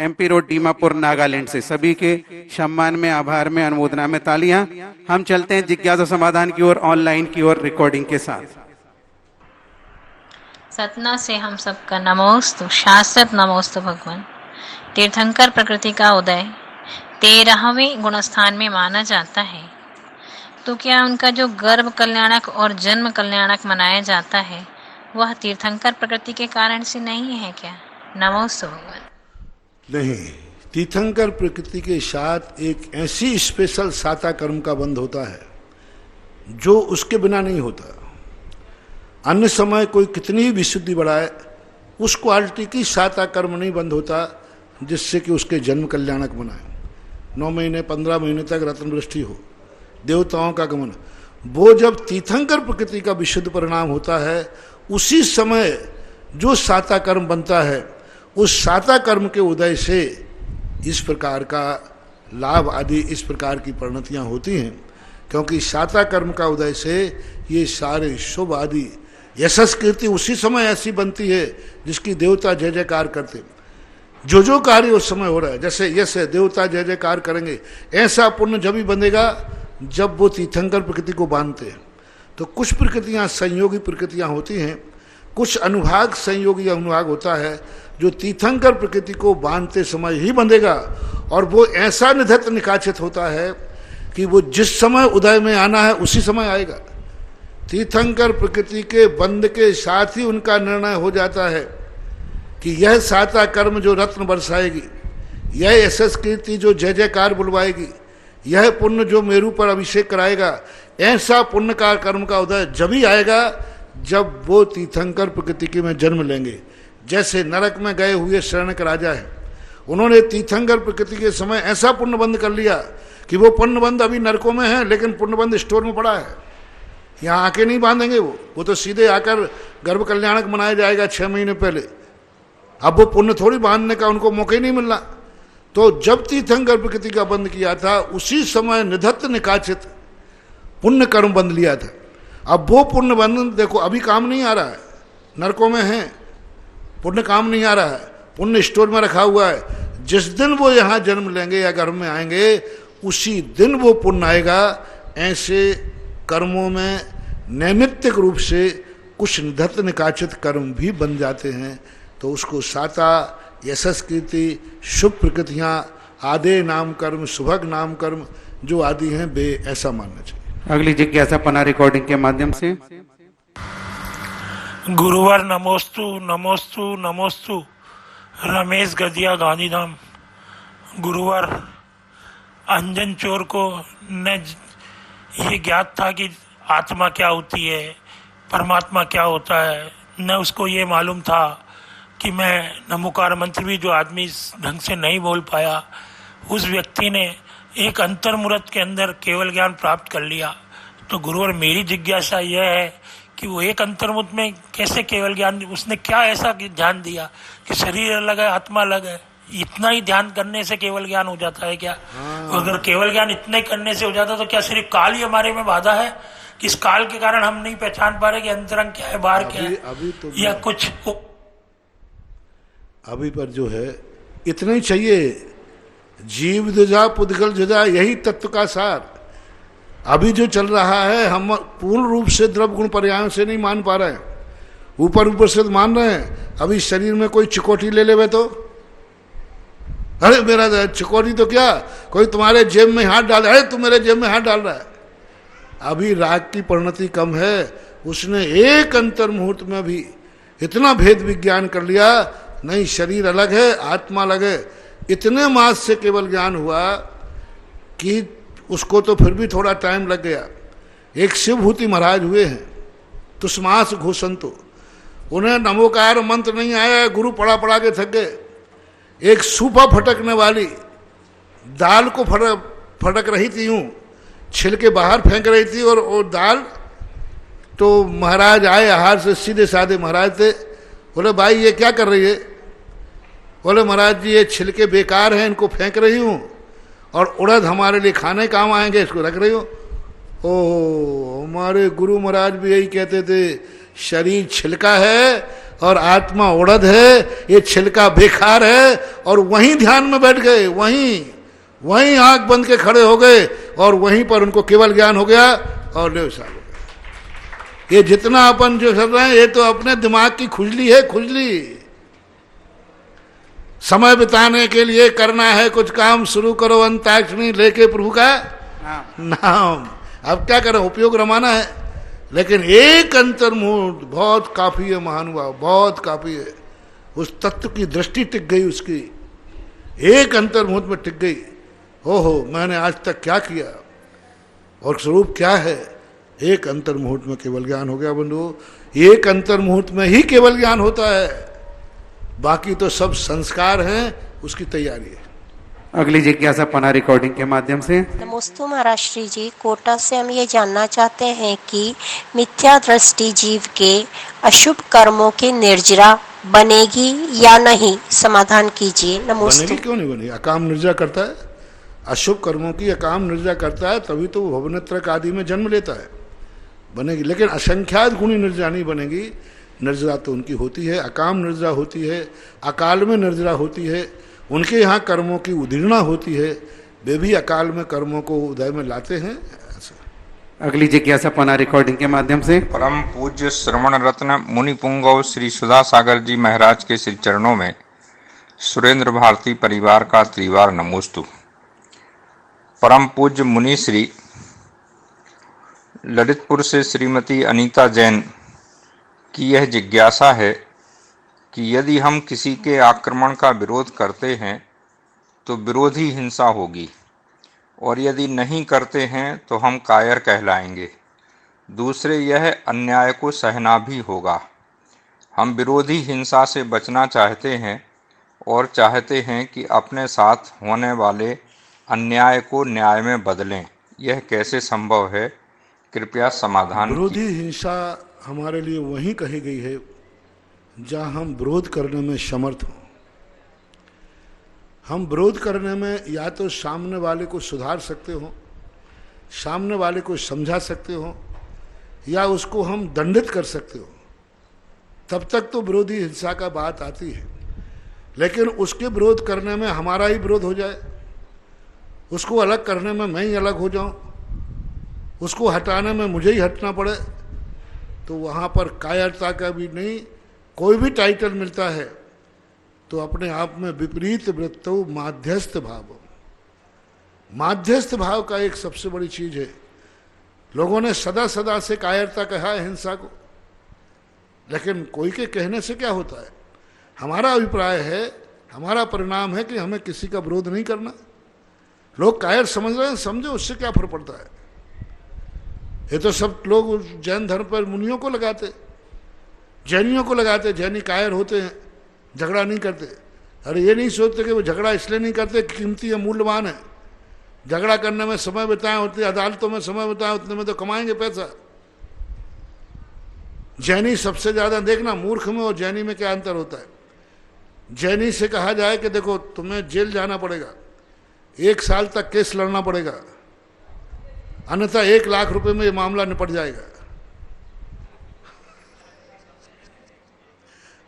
MP रोड, दीमापुर, नागालैंड से। सभी के सम्मान में, आभार में, अनुमोदना में तालियां। हम चलते हैं जिज्ञासा समाधान की ओर, ऑनलाइन की ओर रिकॉर्डिंग के साथ। सतना से हम सबका नमोस्तु, शाश्वत नमोस्तु भगवान। तीर्थंकर प्रकृति का उदय 13वें गुणस्थान में माना जाता है, तो क्या उनका जो गर्भ कल्याणक और जन्म कल्याणक मनाया जाता है वह तीर्थंकर प्रकृति के कारण से नहीं है क्या? नमोस्तु भगवान। नहीं, तीर्थंकर प्रकृति के साथ एक ऐसी स्पेशल साता कर्म का बंध होता है जो उसके बिना नहीं होता। अन्य समय कोई कितनी ही विशुद्धि बढ़ाए, उस क्वालिटी की साता कर्म नहीं बंद होता जिससे कि उसके जन्म कल्याणक बनाए। 9 महीने 15 महीने तक रत्न वृष्टि हो, देवताओं का गमन, वो जब तीर्थंकर प्रकृति का विशुद्ध परिणाम होता है, उसी समय जो साता कर्म बनता है, उस साता कर्म के उदय से इस प्रकार का लाभ आदि, इस प्रकार की परिणतियाँ होती हैं। क्योंकि साता कर्म का उदय से ये सारे शुभ आदि यशस कीर्ति उसी समय ऐसी बनती है जिसकी देवता जय जयकार करते। जो कार्य उस समय हो रहा है, जैसे यश है, देवता जय जयकार करेंगे, ऐसा पुण्य जब ही बनेगा जब वो तीर्थंकर प्रकृति को बांधते हैं। तो कुछ प्रकृतियाँ संयोगी प्रकृतियाँ होती हैं, कुछ अनुभाग संयोगी अनुभाग होता है जो तीर्थंकर प्रकृति को बांधते समय ही बंधेगा, और वो ऐसा निधत्त निकाचित होता है कि वो जिस समय उदय में आना है उसी समय आएगा। तीर्थंकर प्रकृति के बंध के साथ ही उनका निर्णय हो जाता है कि यह साता कर्म जो रत्न बरसाएगी, यह यशस कीर्ति जो जय जयकार बुलवाएगी, यह पुण्य जो मेरू पर अभिषेक कराएगा, ऐसा पुण्य का कर्म का उदय जब ही आएगा जब वो तीर्थंकर प्रकृति के में जन्म लेंगे। जैसे नरक में गए हुए शरणक राजा है, उन्होंने तीर्थंकर प्रकृति के समय ऐसा पुण्यबंध कर लिया कि वो पुण्यबंध अभी नरकों में है, लेकिन पुण्यबंध स्टोर में पड़ा है, यहाँ आके नहीं बांधेंगे। वो तो सीधे आकर गर्भ कल्याणक मनाया जाएगा 6 महीने पहले, अब वो पुण्य थोड़ी बांधने का उनको मौका ही नहीं मिल रहा। तो जब तीर्थंकर प्रकृति का बंद किया था उसी समय निधत्त निकाचित पुण्य कर्म बंद लिया था। अब वो पुण्य बंधन देखो अभी काम नहीं आ रहा है, नरकों में है, पुण्य काम नहीं आ रहा है, पुण्य स्टोर में रखा हुआ है। जिस दिन वो यहाँ जन्म लेंगे या घर में आएंगे उसी दिन वो पुण्य आएगा। ऐसे कर्मों में नैमित्तिक रूप से कुछ निधत्त निकाचित कर्म भी बन जाते हैं। तो उसको साता, यशस कीर्ति, शुभ प्रकृतियाँ, आदे नाम कर्म, सुभग नाम कर्म जो आदि हैं वे ऐसा मानना चाहिए। अगली जिज्ञासा पना रिकॉर्डिंग के माध्यम से। गुरुवर नमोस्तु नमोस्तु नमोस्तु। रमेश गदिया गांधीधाम। गुरुवर, अंजन चोर को न ये ज्ञात था कि आत्मा क्या होती है, परमात्मा क्या होता है, न उसको ये मालूम था कि मैं नमोकार मंत्र भी जो आदमी ढंग से नहीं बोल पाया, उस व्यक्ति ने एक अंतर्मुहूर्त के अंदर केवल ज्ञान प्राप्त कर लिया। तो गुरुवर, मेरी जिज्ञासा यह है कि वो एक अंतर्मुहूर्त में कैसे केवल ज्ञान, उसने क्या ऐसा ध्यान दिया कि शरीर अलग है आत्मा अलग है, इतना ही ध्यान करने से केवल ज्ञान हो जाता है क्या? अगर केवल ज्ञान इतना ही करने से हो जाता तो क्या सिर्फ काल ही हमारे में बाधा है कि इस काल के कारण हम नहीं पहचान पा रहे कि अंतरंग क्या है, बाहर क्या है, अभी तो या कुछ अभी पर जो है इतना ही चाहिए। जीव जुजा पुद्गल जुजा, यही तत्व का सार। अभी जो चल रहा है हम पूर्ण रूप से द्रव्य गुण पर्यायों से नहीं मान पा रहे हैं, ऊपर ऊपर से तो मान रहे हैं। अभी शरीर में कोई चिकोटी ले लेवे तो अरे मेरा चिकोटी तो क्या, कोई तुम्हारे जेब में हाथ डाल, अरे तुम मेरे जेब में हाथ डाल रहा है। अभी राग की परिणति कम है, उसने एक अंतर मुहूर्त में भी इतना भेद विज्ञान कर लिया, नहीं शरीर अलग है आत्मा अलग है। इतने मास से केवल ज्ञान हुआ कि उसको तो फिर भी थोड़ा टाइम लग गया। एक शिवभूति महाराज हुए हैं, तुष्मास घोषंतो, उन्हें नमोकार मंत्र नहीं आया, गुरु पढ़ा पढ़ा के थक गए। एक सूपा फटकने वाली दाल को फटक रही थी, यूं छिलके बाहर फेंक रही थी, और दाल तो महाराज आए आहार से, सीधे साधे महाराज थे। बोले भाई ये क्या कर रही है? बोले महाराज जी ये छिलके बेकार हैं, इनको फेंक रही हूँ, और उड़द हमारे लिए खाने काम आएंगे, इसको रख रही हो। ओ हमारे गुरु महाराज भी यही कहते थे, शरीर छिलका है और आत्मा उड़द है, ये छिलका बेकार है। और वहीं ध्यान में बैठ गए, वहीं आंख बंद के खड़े हो गए, और वहीं पर उनको केवल ज्ञान हो गया और ले साल हो गया। ये जितना अपन जो कर रहे हैं ये तो अपने दिमाग की खुजली है, खुजली। समय बिताने के लिए करना है कुछ काम, शुरू करो अंताक्षरी लेके प्रभु का नाम। अब क्या करें, उपयोग रमाना है। लेकिन एक अंतर्मुहूर्त बहुत काफी है महानुभाव, बहुत काफी है। उस तत्व की दृष्टि टिक गई, उसकी एक अंतर्मुहूर्त में टिक गई। हो मैंने आज तक क्या किया और स्वरूप क्या है। एक अंतर्मुहूर्त में केवल ज्ञान हो गया बंधु। एक अंतर्मुहूर्त में ही केवल ज्ञान होता है, बाकी तो सब संस्कार हैं, उसकी तैयारी है। अगली जिज्ञासा पना रिकॉर्डिंग के माध्यम से। नमोस्तु महाराज श्री जी। कोटा से हम ये जानना चाहते हैं कि मिथ्या दृष्टि जीव के अशुभ कर्मों की निर्जरा बनेगी या नहीं, समाधान कीजिए। नमोस्तु। बनेगी क्यों नहीं बनेगी? अकाम निर्जरा करता है, अशुभ कर्मों की अकाम निर्जरा करता है, तभी तो वो भवनेत्रक आदि में जन्म लेता है। बनेगी, लेकिन असंख्यात गुणी निर्जरा नहीं बनेगी। निर्जरा तो उनकी होती है, अकाम निर्जरा होती है, अकाल में निर्जरा होती है। उनके यहाँ कर्मों की उदीर्णा होती है, वे भी अकाल में कर्मों को उदय में लाते हैं। अगली जिज्ञासा पना रिकॉर्डिंग के माध्यम से। परम पूज्य श्रवण रत्न मुनि पुंगव श्री सुधा सागर जी महाराज के श्री चरणों में सुरेंद्र भारती परिवार का त्रिवार नमोस्तु। परम पूज्य मुनि श्री ललितपुर से श्रीमती अनीता जैन की यह जिज्ञासा है कि यदि हम किसी के आक्रमण का विरोध करते हैं तो विरोधी हिंसा होगी, और यदि नहीं करते हैं तो हम कायर कहलाएंगे। दूसरे, यह अन्याय को सहना भी होगा। हम विरोधी हिंसा से बचना चाहते हैं और चाहते हैं कि अपने साथ होने वाले अन्याय को न्याय में बदलें। यह कैसे संभव है? कृपया समाधान। विरोधी हिंसा हमारे लिए वही कही गई है जहाँ हम विरोध करने में समर्थ हों। हम विरोध करने में या तो सामने वाले को सुधार सकते हो, सामने वाले को समझा सकते हो, या उसको हम दंडित कर सकते हो। तब तक तो विरोधी हिंसा का बात आती है। लेकिन उसके विरोध करने में हमारा ही विरोध हो जाए, उसको अलग करने में मैं ही अलग हो जाऊं, उसको हटाने में मुझे ही हटना पड़े, तो वहाँ पर कायरता का भी नहीं, कोई भी टाइटल मिलता है तो अपने आप में विपरीत वृत्तो माध्यस्थ भाव। माध्यस्थ भाव का एक सबसे बड़ी चीज है। लोगों ने सदा सदा से कायरता कहा है हिंसा को, लेकिन कोई के कहने से क्या होता है। हमारा अभिप्राय है, हमारा परिणाम है कि हमें किसी का विरोध नहीं करना। लोग कायर समझ रहे हैं, समझो, उससे क्या फर्क पड़ता है। ये तो सब लोग जैन धर्म पर मुनियों को लगाते, जैनियों को लगाते। जैनी कायर होते हैं, झगड़ा नहीं करते। अरे ये नहीं सोचते कि वो झगड़ा इसलिए नहीं करते, कीमती है, मूल्यवान है। झगड़ा करने में समय बिताए होते, अदालतों में समय बिताए, उतने में तो कमाएंगे पैसा। जैनी सबसे ज्यादा, देखना मूर्ख में और जैनी में क्या अंतर होता है। जैनी से कहा जाए कि देखो तुम्हें जेल जाना पड़ेगा, 1 साल तक केस लड़ना पड़ेगा, अन्यथा 1 लाख रुपए में ये मामला निपट जाएगा।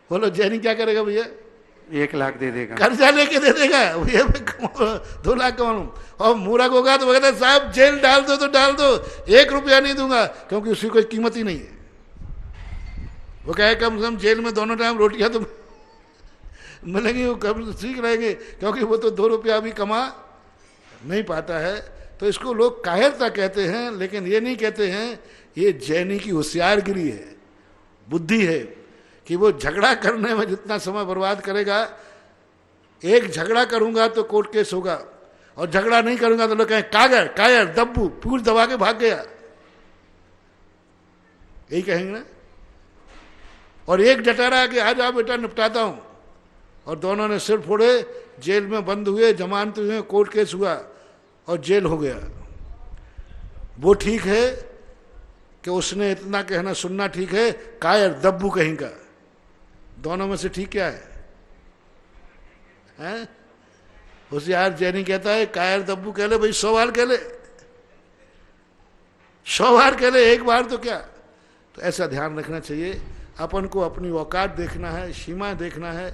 बोलो जैनी क्या करेगा भैया? 1 लाख दे देगा, कर्जा लेके दे देगा भैया, 2 लाख कमाऊं। और मूर्ख होगा तो वो कहता है साहब जेल डाल दो तो डाल दो, 1 रुपया नहीं दूंगा, क्योंकि उसकी कोई कीमत ही नहीं है। वो कहे कम से कम जेल में दोनों टाइम रोटियां तो मिलेंगी, वो कम ठीक रहेंगे, क्योंकि वो तो 2 रुपया भी कमा नहीं पाता है। तो इसको लोग कायरता कहते हैं, लेकिन ये नहीं कहते हैं ये जैनी की होशियारगिरी है, बुद्धि है, कि वो झगड़ा करने में जितना समय बर्बाद करेगा। एक झगड़ा करूंगा तो कोर्ट केस होगा, और झगड़ा नहीं करूंगा तो लोग कहें कागर, कायर, दब्बू, पूछ दबा के भाग गया, यही कहेंगे ना। और एक डटारा कि आ जाओ बेटा निपटाता हूं, और दोनों ने सिर फोड़े, जेल में बंद हुए, जमानत हुए, कोर्ट केस हुआ और जेल हो गया। वो ठीक है कि उसने इतना कहना सुनना ठीक है, कायर दब्बू कहीं का, दोनों में से ठीक क्या है? हैं? होशियार जैनी कहता है कायर दब्बू कह ले भाई, 100 बार कह ले, 100 बार कह ले, 1 बार तो क्या। तो ऐसा ध्यान रखना चाहिए। अपन को अपनी औकात देखना है, सीमा देखना है।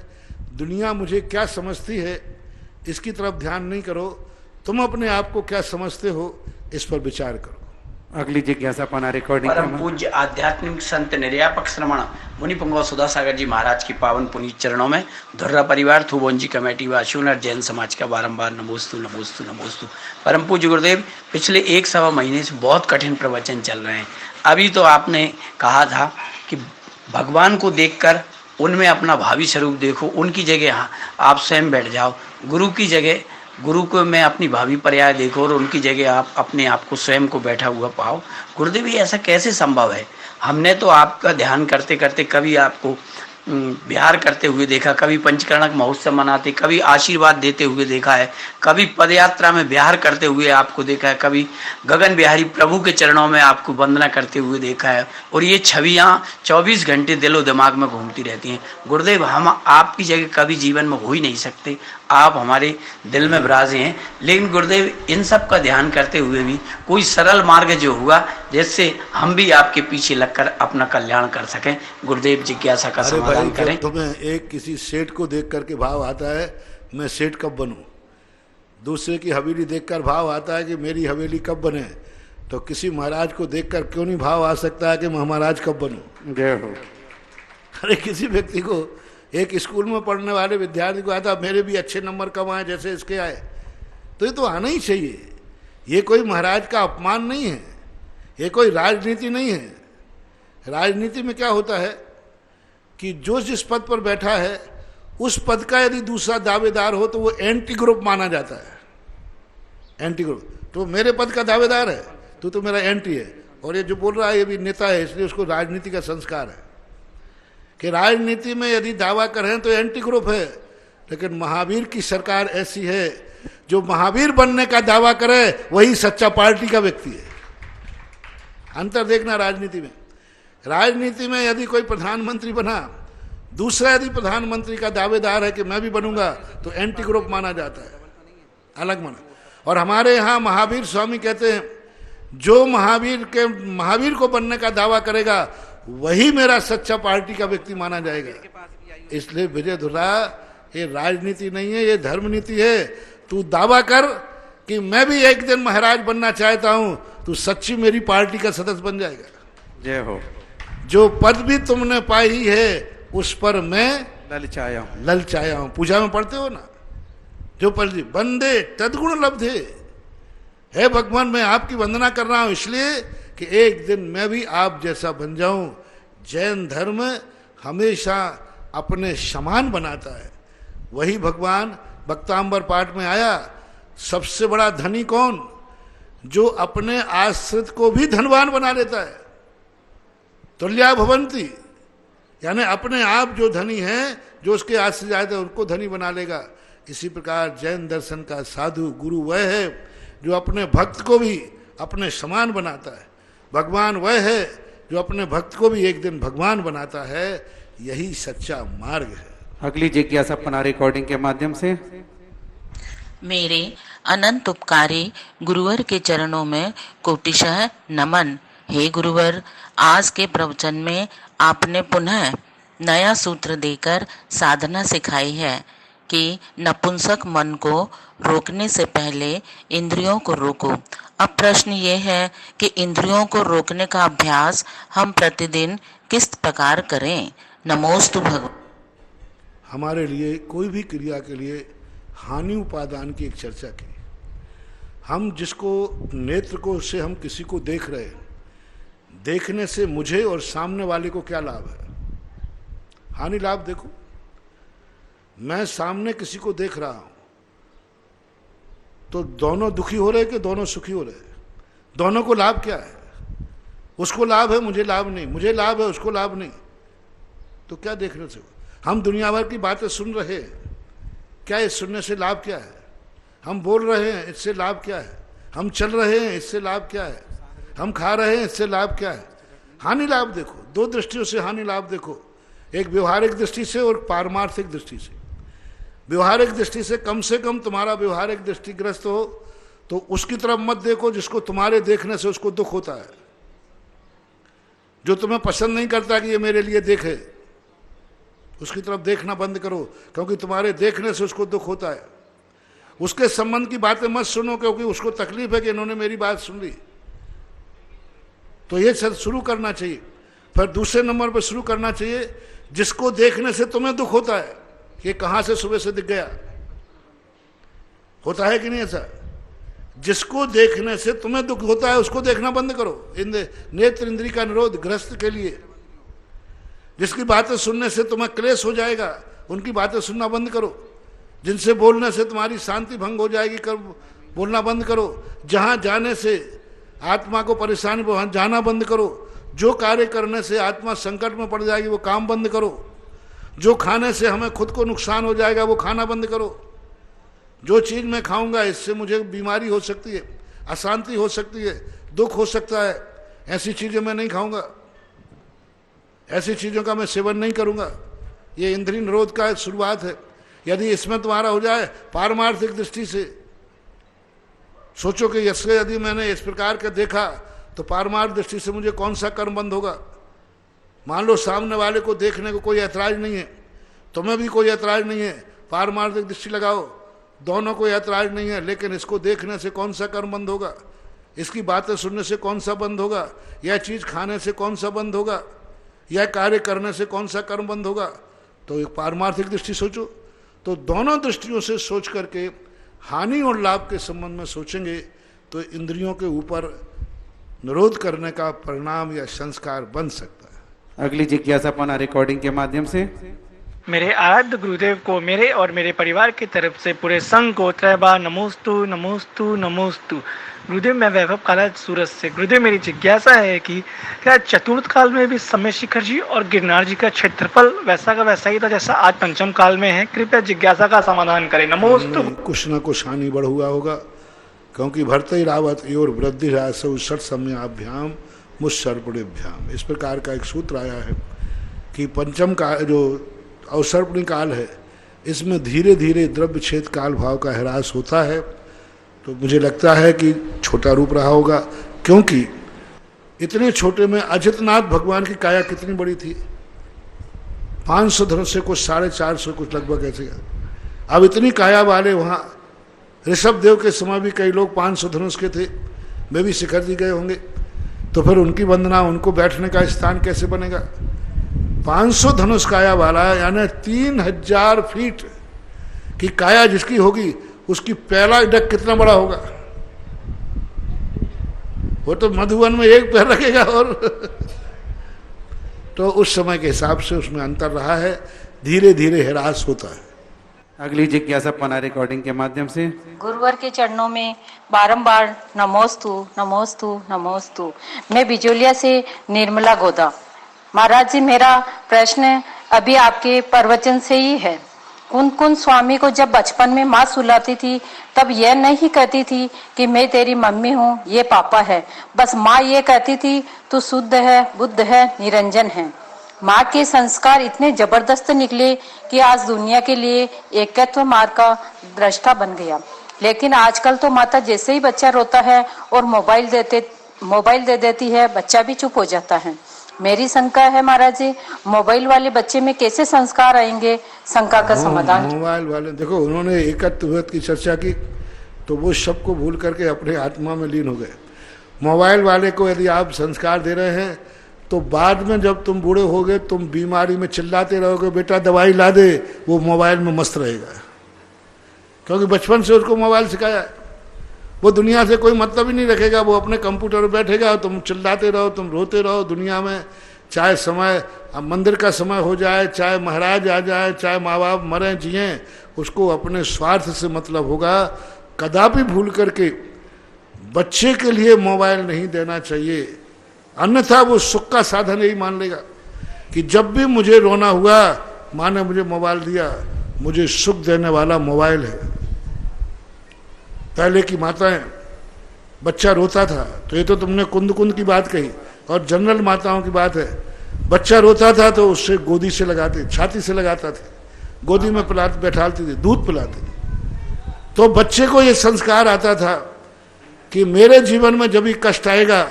दुनिया मुझे क्या समझती है इसकी तरफ ध्यान नहीं करो, तुम अपने आप को क्या समझते हो इस पर विचार करो। अगली जिज्ञासा पाना रिकॉर्डिंग। परम पूज्य आध्यात्मिक संत निर्यापक श्रमण मुनि पुंगव सुधा सागर जी महाराज की पावन पुनीत चरणों में धुर्रा परिवार थुबोंजी कमेटी व अशूनर जैन समाज का बारंबार नमोस्तु नमोस्तु नमोस्तु। परम पूज्य गुरुदेव, पिछले 1-1.25 महीने से बहुत कठिन प्रवचन चल रहे हैं। अभी तो आपने कहा था कि भगवान को देखकर उनमें अपना भावी स्वरूप देखो, उनकी जगह आप स्वयं बैठ जाओ, गुरु की जगह गुरु को मैं अपनी भावी पर्याय देखो और उनकी जगह आप अपने आप को स्वयं को बैठा हुआ पाओ। गुरुदेव ये ऐसा कैसे संभव है? हमने तो आपका ध्यान करते करते कभी आपको विहार करते हुए देखा, कभी पंचकर्णक महोत्सव मनाते, कभी आशीर्वाद देते हुए देखा है, कभी पदयात्रा में विहार करते हुए आपको देखा है, कभी गगन बिहारी प्रभु के चरणों में आपको वंदना करते हुए देखा है। और ये छवियाँ 24 घंटे दिलो दिमाग में घूमती रहती हैं। गुरुदेव हम आपकी जगह कभी जीवन में हो ही नहीं सकते, आप हमारे दिल में विराजे हैं। लेकिन गुरुदेव इन सब का ध्यान करते हुए भी कोई सरल मार्ग जो हुआ जिससे हम भी आपके पीछे लगकर अपना कल्याण कर सकें, गुरुदेव जिज्ञासा का समाधान करें। तुम्हें एक किसी सेठ को देख करके भाव आता है मैं सेठ कब बनूं, दूसरे की हवेली देखकर भाव आता है कि मेरी हवेली कब बने, तो किसी महाराज को देखकर क्यों नहीं भाव आ सकता है कि मैं महाराज कब बनूं? जय हो। अरे किसी व्यक्ति को, एक स्कूल में पढ़ने वाले विद्यार्थी को आता मेरे भी अच्छे नंबर कब आए जैसे इसके आए, तो ये तो आना ही चाहिए। ये कोई महाराज का अपमान नहीं है, ये कोई राजनीति नहीं है। राजनीति में क्या होता है कि जो जिस पद पर बैठा है उस पद का यदि दूसरा दावेदार हो तो वो एंटी ग्रुप माना जाता है। एंटी ग्रुप, तो मेरे पद का दावेदार है तो मेरा एंटी है, और ये जो बोल रहा है ये भी नेता है, इसलिए उसको राजनीति का संस्कार है कि राजनीति में यदि दावा करें तो एंटी ग्रुप है। लेकिन महावीर की सरकार ऐसी है, जो महावीर बनने का दावा करे वही सच्चा पार्टी का व्यक्ति है। अंतर देखना राजनीति में। राजनीति में यदि कोई प्रधानमंत्री बना दूसरा यदि प्रधानमंत्री का दावेदार है कि मैं भी बनूंगा तो एंटी ग्रुप माना जाता है, अलग माना। और हमारे यहाँ महावीर स्वामी कहते हैं जो महावीर को बनने का दावा करेगा वही मेरा सच्चा पार्टी का व्यक्ति माना जाएगा। इसलिए विजय धुरा, ये राजनीति नहीं है, ये धर्म नीति है। तू दावा कर कि मैं भी एक दिन महाराज बनना चाहता हूं, तू सच्ची मेरी पार्टी का सदस्य बन जाएगा। जय हो। जो पद भी तुमने पाई है उस पर मैं ललचाया हूं। पूजा में पढ़ते हो ना, जो पद बंदे तदगुण लब्धे, है भगवान मैं आपकी वंदना कर रहा हूं इसलिए कि एक दिन मैं भी आप जैसा बन जाऊं। जैन धर्म हमेशा अपने समान बनाता है। वही भगवान भक्तांबर पाठ में आया, सबसे बड़ा धनी कौन? जो अपने आश्रित को भी धनवान बना लेता है। तुल्या भवंती, यानी अपने आप जो धनी है, जो उसके आश्रित जाते हैं उनको धनी बना लेगा। इसी प्रकार जैन दर्शन का साधु गुरु वह है जो अपने भक्त को भी अपने समान बनाता है। भगवान वह है जो अपने भक्त को भी एक दिन भगवान बनाता है। यही सच्चा मार्ग है। अगली जिज्ञासा अपना रिकॉर्डिंग के माध्यम से। मेरे अनंत उपकारी गुरुवर के चरणों में कोटिशः नमन। हे गुरुवर, आज के प्रवचन में आपने पुनः नया सूत्र देकर साधना सिखाई है कि नपुंसक मन को रोकने से पहले इंद्रियों को रोको। अब प्रश्न ये है कि इंद्रियों को रोकने का अभ्यास हम प्रतिदिन किस प्रकार करें? नमोस्तु भगवान। हमारे लिए कोई भी क्रिया के लिए हानि उपादान की एक चर्चा की। हम जिसको नेत्र को से हम किसी को देख रहे हैं, देखने से मुझे और सामने वाले को क्या लाभ है? हानि लाभ देखो। मैं सामने किसी को देख रहा हूं तो दोनों दुखी हो रहे कि दोनों सुखी हो रहे? दोनों को लाभ क्या है? उसको लाभ है, मुझे लाभ नहीं। मुझे लाभ है, उसको लाभ नहीं। तो क्या देखने से? हम दुनिया भर की बातें सुन रहे हैं, क्या इस सुनने से लाभ क्या है? हम बोल रहे हैं, इससे लाभ क्या है? हम चल रहे हैं, इससे लाभ क्या है? हम खा रहे हैं, इससे लाभ क्या है? हानि लाभ देखो। दो दृष्टियों से हानि लाभ देखो, एक व्यवहारिक दृष्टि से और पारमार्थिक दृष्टि से। व्यवहारिक दृष्टि से कम तुम्हारा व्यवहारिक दृष्टिग्रस्त हो तो उसकी तरफ मत देखो जिसको तुम्हारे देखने से उसको दुख होता है। जो तुम्हें पसंद नहीं करता कि ये मेरे लिए देखे, उसकी तरफ देखना बंद करो, क्योंकि तुम्हारे देखने से उसको दुख होता है। उसके संबंध की बातें मत सुनो, क्योंकि उसको तकलीफ है कि इन्होंने मेरी बात सुन ली। तो ये शुरू करना चाहिए। फिर दूसरे नंबर पर शुरू करना चाहिए जिसको देखने से तुम्हें दुख होता है कि कहां से सुबह से दिख गया। होता है कि नहीं ऐसा? जिसको देखने से तुम्हें दुख होता है उसको देखना बंद करो। नेत्र इंद्री का निरोध गृहस्थ के लिए। जिसकी बातें सुनने से तुम्हें क्लेश हो जाएगा उनकी बातें सुनना बंद करो। जिनसे बोलने से तुम्हारी शांति भंग हो जाएगी बोलना बंद करो। जहां जाने से आत्मा को परेशानी, वहां जाना बंद करो। जो कार्य करने से आत्मा संकट में पड़ जाएगी वो काम बंद करो। जो खाने से हमें खुद को नुकसान हो जाएगा वो खाना बंद करो। जो चीज मैं खाऊंगा इससे मुझे बीमारी हो सकती है, अशांति हो सकती है, दुख हो सकता है, ऐसी चीजें मैं नहीं खाऊंगा, ऐसी चीजों का मैं सेवन नहीं करूंगा। ये इंद्रिय निरोध का शुरुआत है। यदि इसमें तुम्हारा हो जाए पारमार्थिक दृष्टि से सोचो कि इससे यदि मैंने इस प्रकार का देखा तो पारमार्थ दृष्टि से मुझे कौन सा कर्म बंद होगा। मान लो सामने वाले को देखने को कोई ऐतराज नहीं है, तुम्हें भी कोई ऐतराज नहीं है, पारमार्थिक दृष्टि लगाओ, दोनों को ऐतराज नहीं है, लेकिन इसको देखने से कौन सा कर्म बंद होगा? इसकी बातें सुनने से कौन सा बंद होगा? यह चीज खाने से कौन सा बंद होगा? यह कार्य करने से कौन सा कर्म बंद होगा? तो एक पारमार्थिक दृष्टि सोचो। तो दोनों दृष्टियों से सोच करके हानि और लाभ के संबंध में सोचेंगे तो इंद्रियों के ऊपर निरोध करने का परिणाम या संस्कार बन सकता है। अगली जिज्ञासा अपना रिकॉर्डिंग के माध्यम से। मेरे आराध्य गुरुदेव को मेरे और मेरे परिवार की तरफ से पूरे संघ को 3 बार नमोस्तु नमोस्तु नमोस्तु। गुरुदेव, मैं वैभव काला सूरत से। गुरुदेव, मेरी जिज्ञासा है कि क्या चतुर्थ काल में भी समय शिखर जी और गिरनार जी का क्षेत्रफल वैसा का वैसा ही था जैसा आज पंचम काल में है? कृपया जिज्ञासा का समाधान करें। नमोस्तु। कुछ न कुछ हानि बढ़ हुआ होगा, क्योंकि भरते रावत योर वृद्धि रासौ षट सम्याभ्याम मुस्सर्पणेभ्याम, इस प्रकार का एक सूत्र आया है कि पंचम का जो अवसर्पणी काल है, इसमें धीरे धीरे द्रव्य छेद काल भाव का ह्रास होता है। तो मुझे लगता है कि छोटा रूप रहा होगा, क्योंकि इतने छोटे में अजितनाथ भगवान की काया कितनी बड़ी थी, 500 धनुष से कुछ 450 कुछ लगभग ऐसे। अब इतनी काया वाले वहाँ ऋषभ देव के समय भी कई लोग 500 धनुष के थे, वे भी शिखर जी गए होंगे, तो फिर उनकी वंदना, उनको बैठने का स्थान कैसे बनेगा। 500 धनुष काया वाला यानी 3000 फीट की काया जिसकी होगी, उसकी पहला डग कितना बड़ा होगा। वो तो मधुवन में एक पैर रखेगा और तो उस समय के हिसाब से उसमें अंतर रहा है, धीरे धीरे ह्रास होता है। अगली जिज्ञासा पना रिकॉर्डिंग के माध्यम से। गुरुवर के चरणों में बारंबार नमोस्तु नमोस्तु नमोस्तु। मैं बिजोलिया से निर्मला गोदा। महाराज जी, मेरा प्रश्न अभी आपके प्रवचन से ही है। कुंद कुंद स्वामी को जब बचपन में माँ सुलाती थी, तब यह नहीं कहती थी कि मैं तेरी मम्मी हूँ, ये पापा है। बस माँ ये कहती थी तू शुद्ध है, बुद्ध है, निरंजन है। माँ के संस्कार इतने जबरदस्त निकले कि आज दुनिया के लिए एकत्व मार्ग का दृष्टा बन गया। लेकिन आजकल तो माता जैसे ही बच्चा रोता है और मोबाइल दे देती है, बच्चा भी चुप हो जाता है। मेरी शंका है महाराज जी, मोबाइल वाले बच्चे में कैसे संस्कार आएंगे? शंका का समाधान। मोबाइल वाले देखो, उन्होंने एकत्व की चर्चा की तो वो शब्द को भूल करके अपने आत्मा में लीन हो गए। मोबाइल वाले को यदि आप संस्कार दे रहे हैं तो बाद में जब तुम बूढ़े होगे, तुम बीमारी में चिल्लाते रहोगे बेटा दवाई ला दे, वो मोबाइल में मस्त रहेगा, क्योंकि बचपन से उसको मोबाइल सिखाया है। वो दुनिया से कोई मतलब ही नहीं रखेगा, वो अपने कंप्यूटर पर बैठेगा, तुम चिल्लाते रहो, तुम रोते रहो दुनिया में। चाहे समय मंदिर का समय हो जाए, चाहे महाराज आ जाए, चाहे माँ बाप मरे जिए, उसको अपने स्वार्थ से मतलब होगा। कदापि भूल करके बच्चे के लिए मोबाइल नहीं देना चाहिए, अन्यथा वो सुख का साधन यही मान लेगा कि जब भी मुझे रोना हुआ, माँ ने मुझे मोबाइल दिया, मुझे सुख देने वाला मोबाइल है। पहले की माताएं, बच्चा रोता था तो ये तो तुमने कुंद कुंद की बात कही, और जनरल माताओं की बात है। बच्चा रोता था तो उससे गोदी से लगाते, छाती से लगाता थे, गोदी में बैठालती थी, दूध पिलाते थे। तो बच्चे को ये संस्कार आता था कि मेरे जीवन में जब भी कष्ट आएगा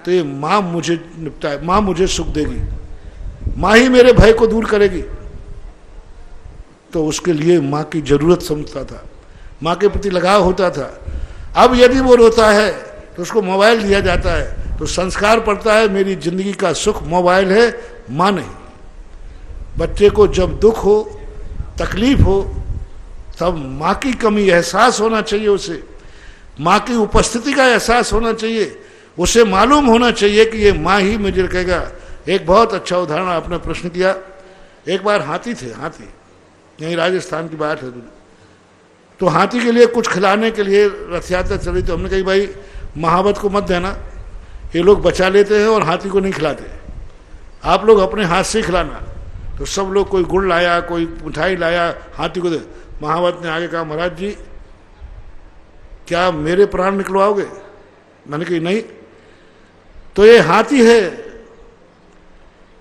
तो ये माँ मुझे निपटाए, माँ मुझे सुख देगी, माँ ही मेरे भय को दूर करेगी। तो उसके लिए माँ की जरूरत समझता था, माँ के प्रति लगाव होता था। अब यदि वो रोता है तो उसको मोबाइल दिया जाता है, तो संस्कार पड़ता है मेरी जिंदगी का सुख मोबाइल है, माँ नहीं। बच्चे को जब दुख हो, तकलीफ हो, तब माँ की कमी एहसास होना चाहिए, उसे माँ की उपस्थिति का एहसास होना चाहिए, उसे मालूम होना चाहिए कि ये माँ ही मुझे रखेगा। एक बहुत अच्छा उदाहरण आपने प्रश्न किया। एक बार हाथी थे, हाथी यहीं राजस्थान की बात है, तो हाथी के लिए कुछ खिलाने के लिए रथ यात्रा चली, तो हमने कही भाई महावत को मत देना, ये लोग बचा लेते हैं और हाथी को नहीं खिलाते, आप लोग अपने हाथ से खिलाना। तो सब लोग, कोई गुड़ लाया, कोई मिठाई लाया, हाथी को दे। महावत ने आगे कहा महाराज जी क्या मेरे प्राण निकलवाओगे? मैंने कही नहीं। तो ये हाथी है,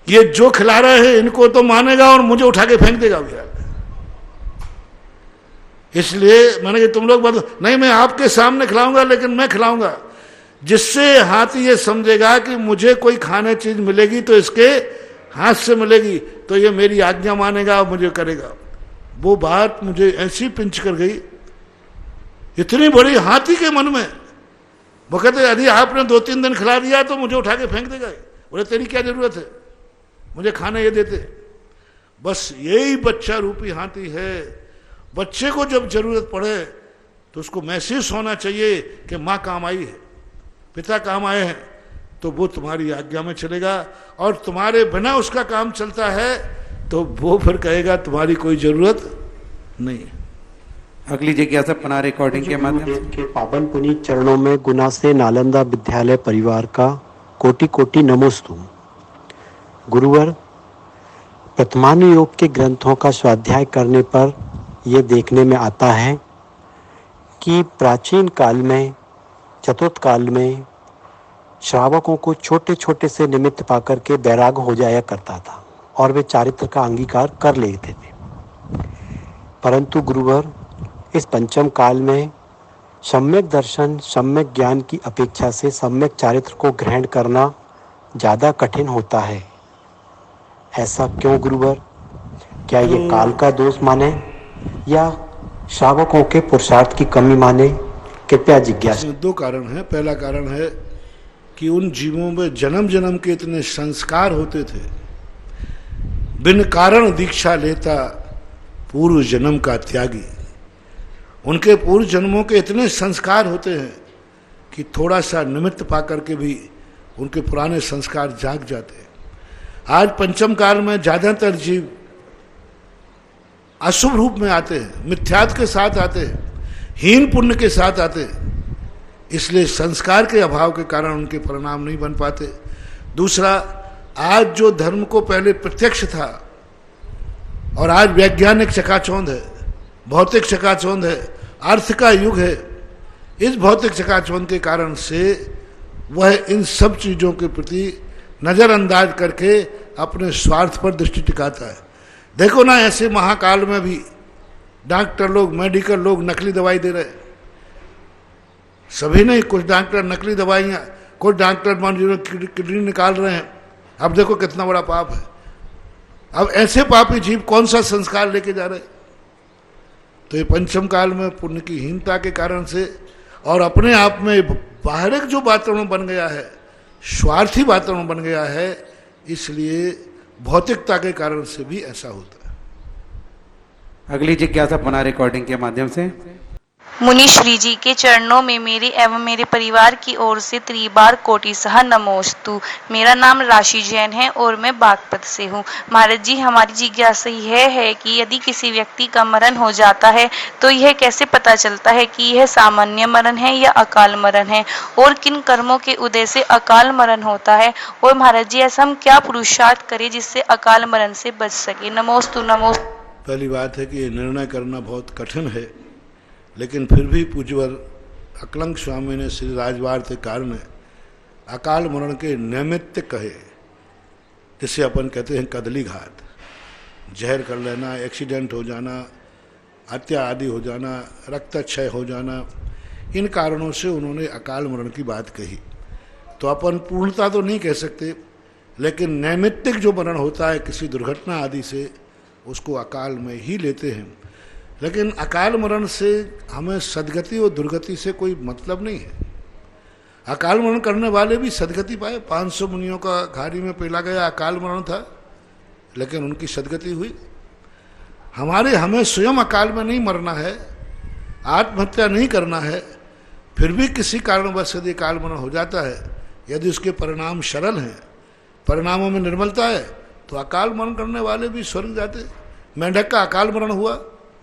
ये जो खिला रहे हैं इनको तो मानेगा और मुझे उठा के फेंक देगा भैया। इसलिए मैंने कहा तुम लोग बात नहीं, मैं आपके सामने खिलाऊंगा, लेकिन मैं खिलाऊंगा जिससे हाथी ये समझेगा कि मुझे कोई खाने चीज मिलेगी तो इसके हाथ से मिलेगी, तो ये मेरी आज्ञा मानेगा और मुझे करेगा। वो बात मुझे ऐसी पिंच कर गई, इतनी बड़ी हाथी के मन में। वो कहते यदि आपने 2-3 दिन खिला दिया तो मुझे उठा के फेंक देगा। बोले तेरी क्या जरूरत है, मुझे खाने ये देते। बस यही बच्चा रूपी हाथी है। बच्चे को जब जरूरत पड़े तो उसको महसूस होना चाहिए कि माँ काम आई है, पिता काम आए हैं, तो वो तुम्हारी आज्ञा में चलेगा। और तुम्हारे बिना उसका काम चलता है तो वो फिर कहेगा तुम्हारी कोई जरूरत नहीं। अगली जिज्ञासा पना रिकॉर्डिंग के माध्यम के पावन पुनीत चरणों में गुना से नालंदा विद्यालय परिवार का कोटि कोटि नमोस्तु। गुरुवर, प्रथमानुयोग के ग्रंथों का स्वाध्याय करने पर यह देखने में आता है कि प्राचीन काल में, चतुर्थ काल में श्रावकों को छोटे छोटे से निमित्त पाकर के बैराग हो जाया करता था। और वे चारित्र का अंगीकार कर लेते थे। परंतु गुरुवर इस पंचम काल में सम्यक दर्शन, सम्यक ज्ञान की अपेक्षा से सम्यक चारित्र को ग्रहण करना ज़्यादा कठिन होता है। ऐसा क्यों गुरुवर? क्या ये काल का दोष माने या श्रावकों के पुरुषार्थ की कमी माने? कृपया जिज्ञासा। इसमें दो कारण हैं। पहला कारण है कि उन जीवों में जन्म जन्म के इतने संस्कार होते थे, बिन कारण दीक्षा लेता पूर्व जन्म का त्यागी। उनके पूर्व जन्मों के इतने संस्कार होते हैं कि थोड़ा सा निमित्त पाकर के भी उनके पुराने संस्कार जाग जाते हैं। आज पंचम काल में ज्यादातर जीव अशुभ रूप में आते हैं, मिथ्यात्व के साथ आते हैं, हीन पुण्य के साथ आते हैं, इसलिए संस्कार के अभाव के कारण उनके परिणाम नहीं बन पाते। दूसरा, आज जो धर्म को पहले प्रत्यक्ष था और आज वैज्ञानिक चकाचौंध है, भौतिक चकाचौंध है, अर्थ का युग है, इस भौतिक चकाचौंध के कारण से वह इन सब चीजों के प्रति नजरअंदाज करके अपने स्वार्थ पर दृष्टि टिकाता है। देखो ना, ऐसे महाकाल में भी डॉक्टर लोग, मेडिकल लोग नकली दवाई दे रहे हैं। सभी नहीं, कुछ डॉक्टर नकली दवाइयाँ, कुछ डॉक्टर मान लो किडनी निकाल रहे हैं। अब देखो कितना बड़ा पाप है। अब ऐसे पापी जीव कौन सा संस्कार लेके जा रहे हैं? तो ये पंचम काल में पुण्य की हीनता के कारण से और अपने आप में बाहरिक जो वातावरण बन गया है, स्वार्थी वातावरण बन गया है, इसलिए भौतिकता के कारण से भी ऐसा होता है। अगली जिज्ञासा पुनः रिकॉर्डिंग के माध्यम से। मुनि श्री जी के चरणों में मेरे एवं मेरे परिवार की ओर से त्रिबार कोटिसह नमोस्तु। मेरा नाम राशि जैन है और मैं बागपत से हूँ। महाराज जी, हमारी जिज्ञासा यह है कि यदि किसी व्यक्ति का मरण हो जाता है तो यह कैसे पता चलता है कि यह सामान्य मरण है या अकाल मरण है, और किन कर्मों के उदय से अकाल मरण होता है, और महाराज जी ऐसा हम क्या पुरुषार्थ करें जिससे अकाल मरण से बच सके? नमोस्तु नमोस्तु। पहली बात है कि ये निर्णय करना बहुत कठिन है, लेकिन फिर भी पूज्यवर अकलंक स्वामी ने श्री राजवार्तिकार में अकाल मरण के नैमित्त कहे, जिसे अपन कहते हैं कदली घात, जहर कर लेना, एक्सीडेंट हो जाना, हत्या आदि हो जाना, रक्तक्षय हो जाना, इन कारणों से उन्होंने अकाल मरण की बात कही। तो अपन पूर्णता तो नहीं कह सकते, लेकिन नैमित्तिक जो मरण होता है किसी दुर्घटना आदि से, उसको अकाल में ही लेते हैं। लेकिन अकाल मरण से हमें सदगति और दुर्गति से कोई मतलब नहीं है। अकाल मरण करने वाले भी सदगति पाए। 500 मुनियों का घारी में पेला गया अकाल मरण था, लेकिन उनकी सदगति हुई। हमें स्वयं अकाल में नहीं मरना है, आत्महत्या नहीं करना है, फिर भी किसी कारणवश यदि अकाल मरण हो जाता है, यदि उसके परिणाम सरल हैं, परिणामों में निर्मलता है, तो अकाल मरण करने वाले भी स्वर्ग जाते। मेंढक का अकाल मरण हुआ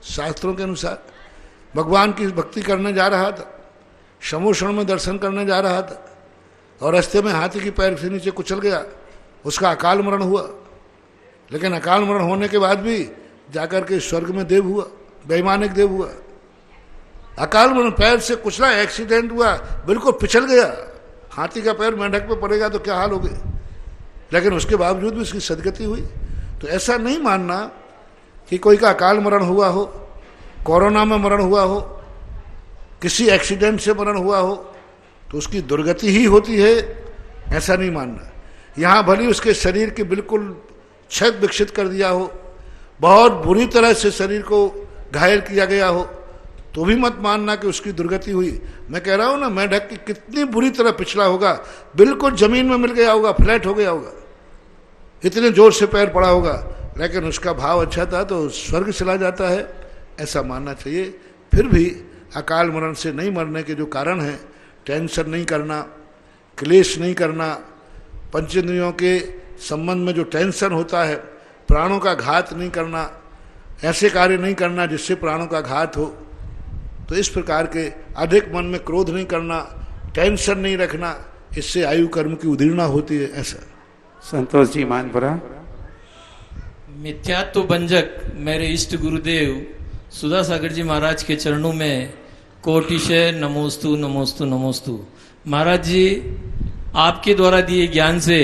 शास्त्रों के अनुसार। भगवान की भक्ति करने जा रहा था, समोषण में दर्शन करने जा रहा था, और रास्ते में हाथी की पैर से नीचे कुचल गया, उसका अकाल मरण हुआ। लेकिन अकाल मरण होने के बाद भी जाकर के स्वर्ग में देव हुआ, वैमानिक देव हुआ। अकाल मरण पैर से कुचला, एक्सीडेंट हुआ, बिल्कुल पिछल गया, हाथी का पैर मेंढक पे पड़ेगा तो क्या हाल हो गए, लेकिन उसके बावजूद भी उसकी सदगति हुई। तो ऐसा नहीं मानना कि कोई का अकाल मरण हुआ हो, कोरोना में मरण हुआ हो, किसी एक्सीडेंट से मरण हुआ हो तो उसकी दुर्गति ही होती है, ऐसा नहीं मानना। यहाँ भली उसके शरीर के बिल्कुल क्षत विक्षित कर दिया हो, बहुत बुरी तरह से शरीर को घायल किया गया हो, तो भी मत मानना कि उसकी दुर्गति हुई। मैं कह रहा हूँ ना, मेंढक की कितनी बुरी तरह पिछला होगा, बिल्कुल जमीन में मिल गया होगा, फ्लैट हो गया होगा, इतने जोर से पैर पड़ा होगा, लेकिन उसका भाव अच्छा था तो स्वर्ग चला जाता है, ऐसा मानना चाहिए। फिर भी अकाल मरण से नहीं मरने के जो कारण हैं, टेंशन नहीं करना, क्लेश नहीं करना, पंचेंद्रियों के संबंध में जो टेंशन होता है, प्राणों का घात नहीं करना, ऐसे कार्य नहीं करना जिससे प्राणों का घात हो। तो इस प्रकार के अधिक मन में क्रोध नहीं करना, टेंशन नहीं रखना, इससे आयु कर्म की उदीर्णा होती है। ऐसा संतोष जी मानपुरा। मिथ्यात्व भंजक मेरे इष्ट गुरुदेव सुधा सागर जी महाराज के चरणों में कोटिशय नमोस्तु नमोस्तु नमोस्तु। महाराज जी, आपके द्वारा दिए ज्ञान से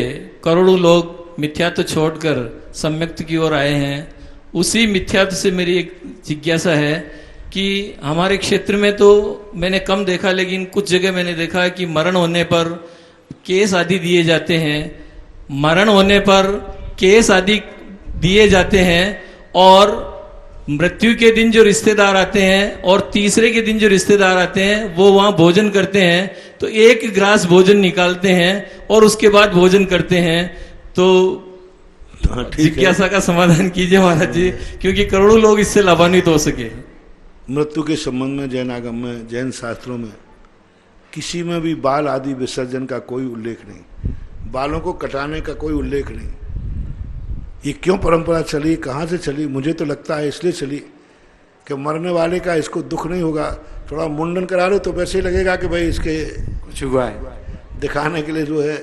करोड़ों लोग मिथ्यात्व छोड़कर सम्यक्त की ओर आए हैं। उसी मिथ्यात्व से मेरी एक जिज्ञासा है कि हमारे क्षेत्र में तो मैंने कम देखा, लेकिन कुछ जगह मैंने देखा है कि मरण होने पर केस आदि दिए जाते हैं, मरण होने पर केस आदि दिए जाते हैं और मृत्यु के दिन जो रिश्तेदार आते हैं और तीसरे के दिन जो रिश्तेदार आते हैं वो वहां भोजन करते हैं, तो एक ग्रास भोजन निकालते हैं और उसके बाद भोजन करते हैं। तो जिज्ञासा का समाधान कीजिए महाराज जी, क्योंकि करोड़ों लोग इससे लाभान्वित हो सके। मृत्यु के संबंध में जैन आगम में, जैन शास्त्रों में किसी में भी बाल आदि विसर्जन का कोई उल्लेख नहीं, बालों को कटाने का कोई उल्लेख नहीं। ये क्यों परंपरा चली, कहाँ से चली? मुझे तो लगता है इसलिए चली कि मरने वाले का इसको दुख नहीं होगा, थोड़ा मुंडन करा लो तो वैसे ही लगेगा कि भाई इसके कुछ हुआ है, दिखाने के लिए जो है,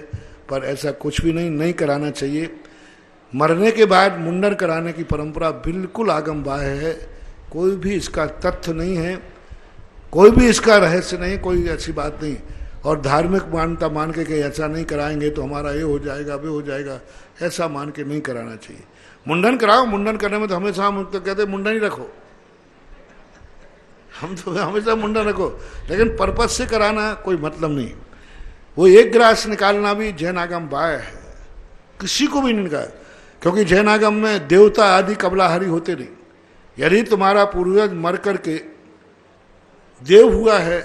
पर ऐसा कुछ भी नहीं कराना चाहिए। मरने के बाद मुंडन कराने की परंपरा बिल्कुल आगम बाह्य है, कोई भी इसका तथ्य नहीं है, कोई भी इसका रहस्य नहीं, कोई ऐसी बात नहीं। और धार्मिक मान्यता मान के कि ऐसा नहीं कराएंगे तो हमारा ये हो जाएगा, वे हो जाएगा, ऐसा मान के नहीं कराना चाहिए। मुंडन कराओ, मुंडन करने में तो हमेशा हम तो कहते मुंडन ही रखो, हम तो हमेशा मुंडन रखो, लेकिन पर्पज से कराना कोई मतलब नहीं। वो एक ग्रास निकालना भी जैन आगम बाह्य है, किसी को भी नहीं निकाल, क्योंकि जैन आगम में देवता आदि कबलाहारी होते नहीं। यदि तुम्हारा पूर्वज मर करके देव हुआ है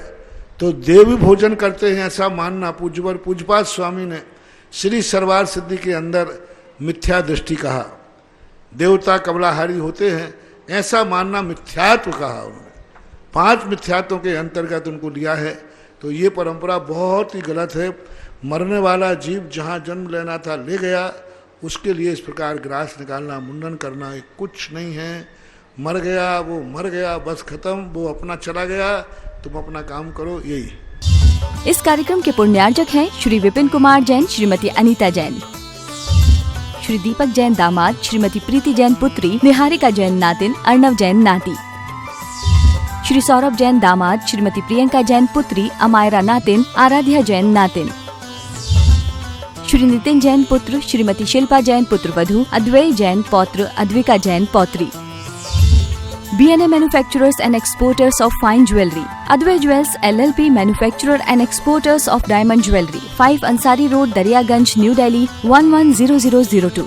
तो देव भी भोजन करते हैं, ऐसा मानना पूज्यवर पूज्यपाद स्वामी ने श्री सरवार सिद्धि के अंदर मिथ्या दृष्टि कहा। देवता कबलाहारी होते हैं ऐसा मानना मिथ्यात्व कहा उन्होंने, 5 मिथ्यात्वों के अंतर्गत उनको लिया है। तो ये परंपरा बहुत ही गलत है। मरने वाला जीव जहाँ जन्म लेना था ले गया, उसके लिए इस प्रकार ग्रास निकालना, मुंडन करना ये कुछ नहीं है। मर गया वो मर गया, बस खत्म, वो अपना चला गया, तुम अपना काम करो, यही। इस कार्यक्रम के पुण्यार्जक हैं श्री विपिन कुमार जैन, श्रीमती अनीता जैन, श्री दीपक जैन दामाद, श्रीमती प्रीति जैन पुत्री, निहारिका जैन नातिन, अर्णव जैन नाती, श्री सौरभ जैन दामाद, श्रीमती प्रियंका जैन पुत्री, अमायरा नातिन, आराध्या जैन नातिन, श्री नितिन जैन पुत्र, श्रीमती शिल्पा जैन पुत्रवधू, अद्वैय जैन पौत्र, Advika Jain पौत्री। B&A Manufacturers and Exporters of Fine Jewelry, Advay Jewels LLP Manufacturer and Exporters of Diamond Jewelry, 5 Ansari Road, Daryaganj, New Delhi 110002।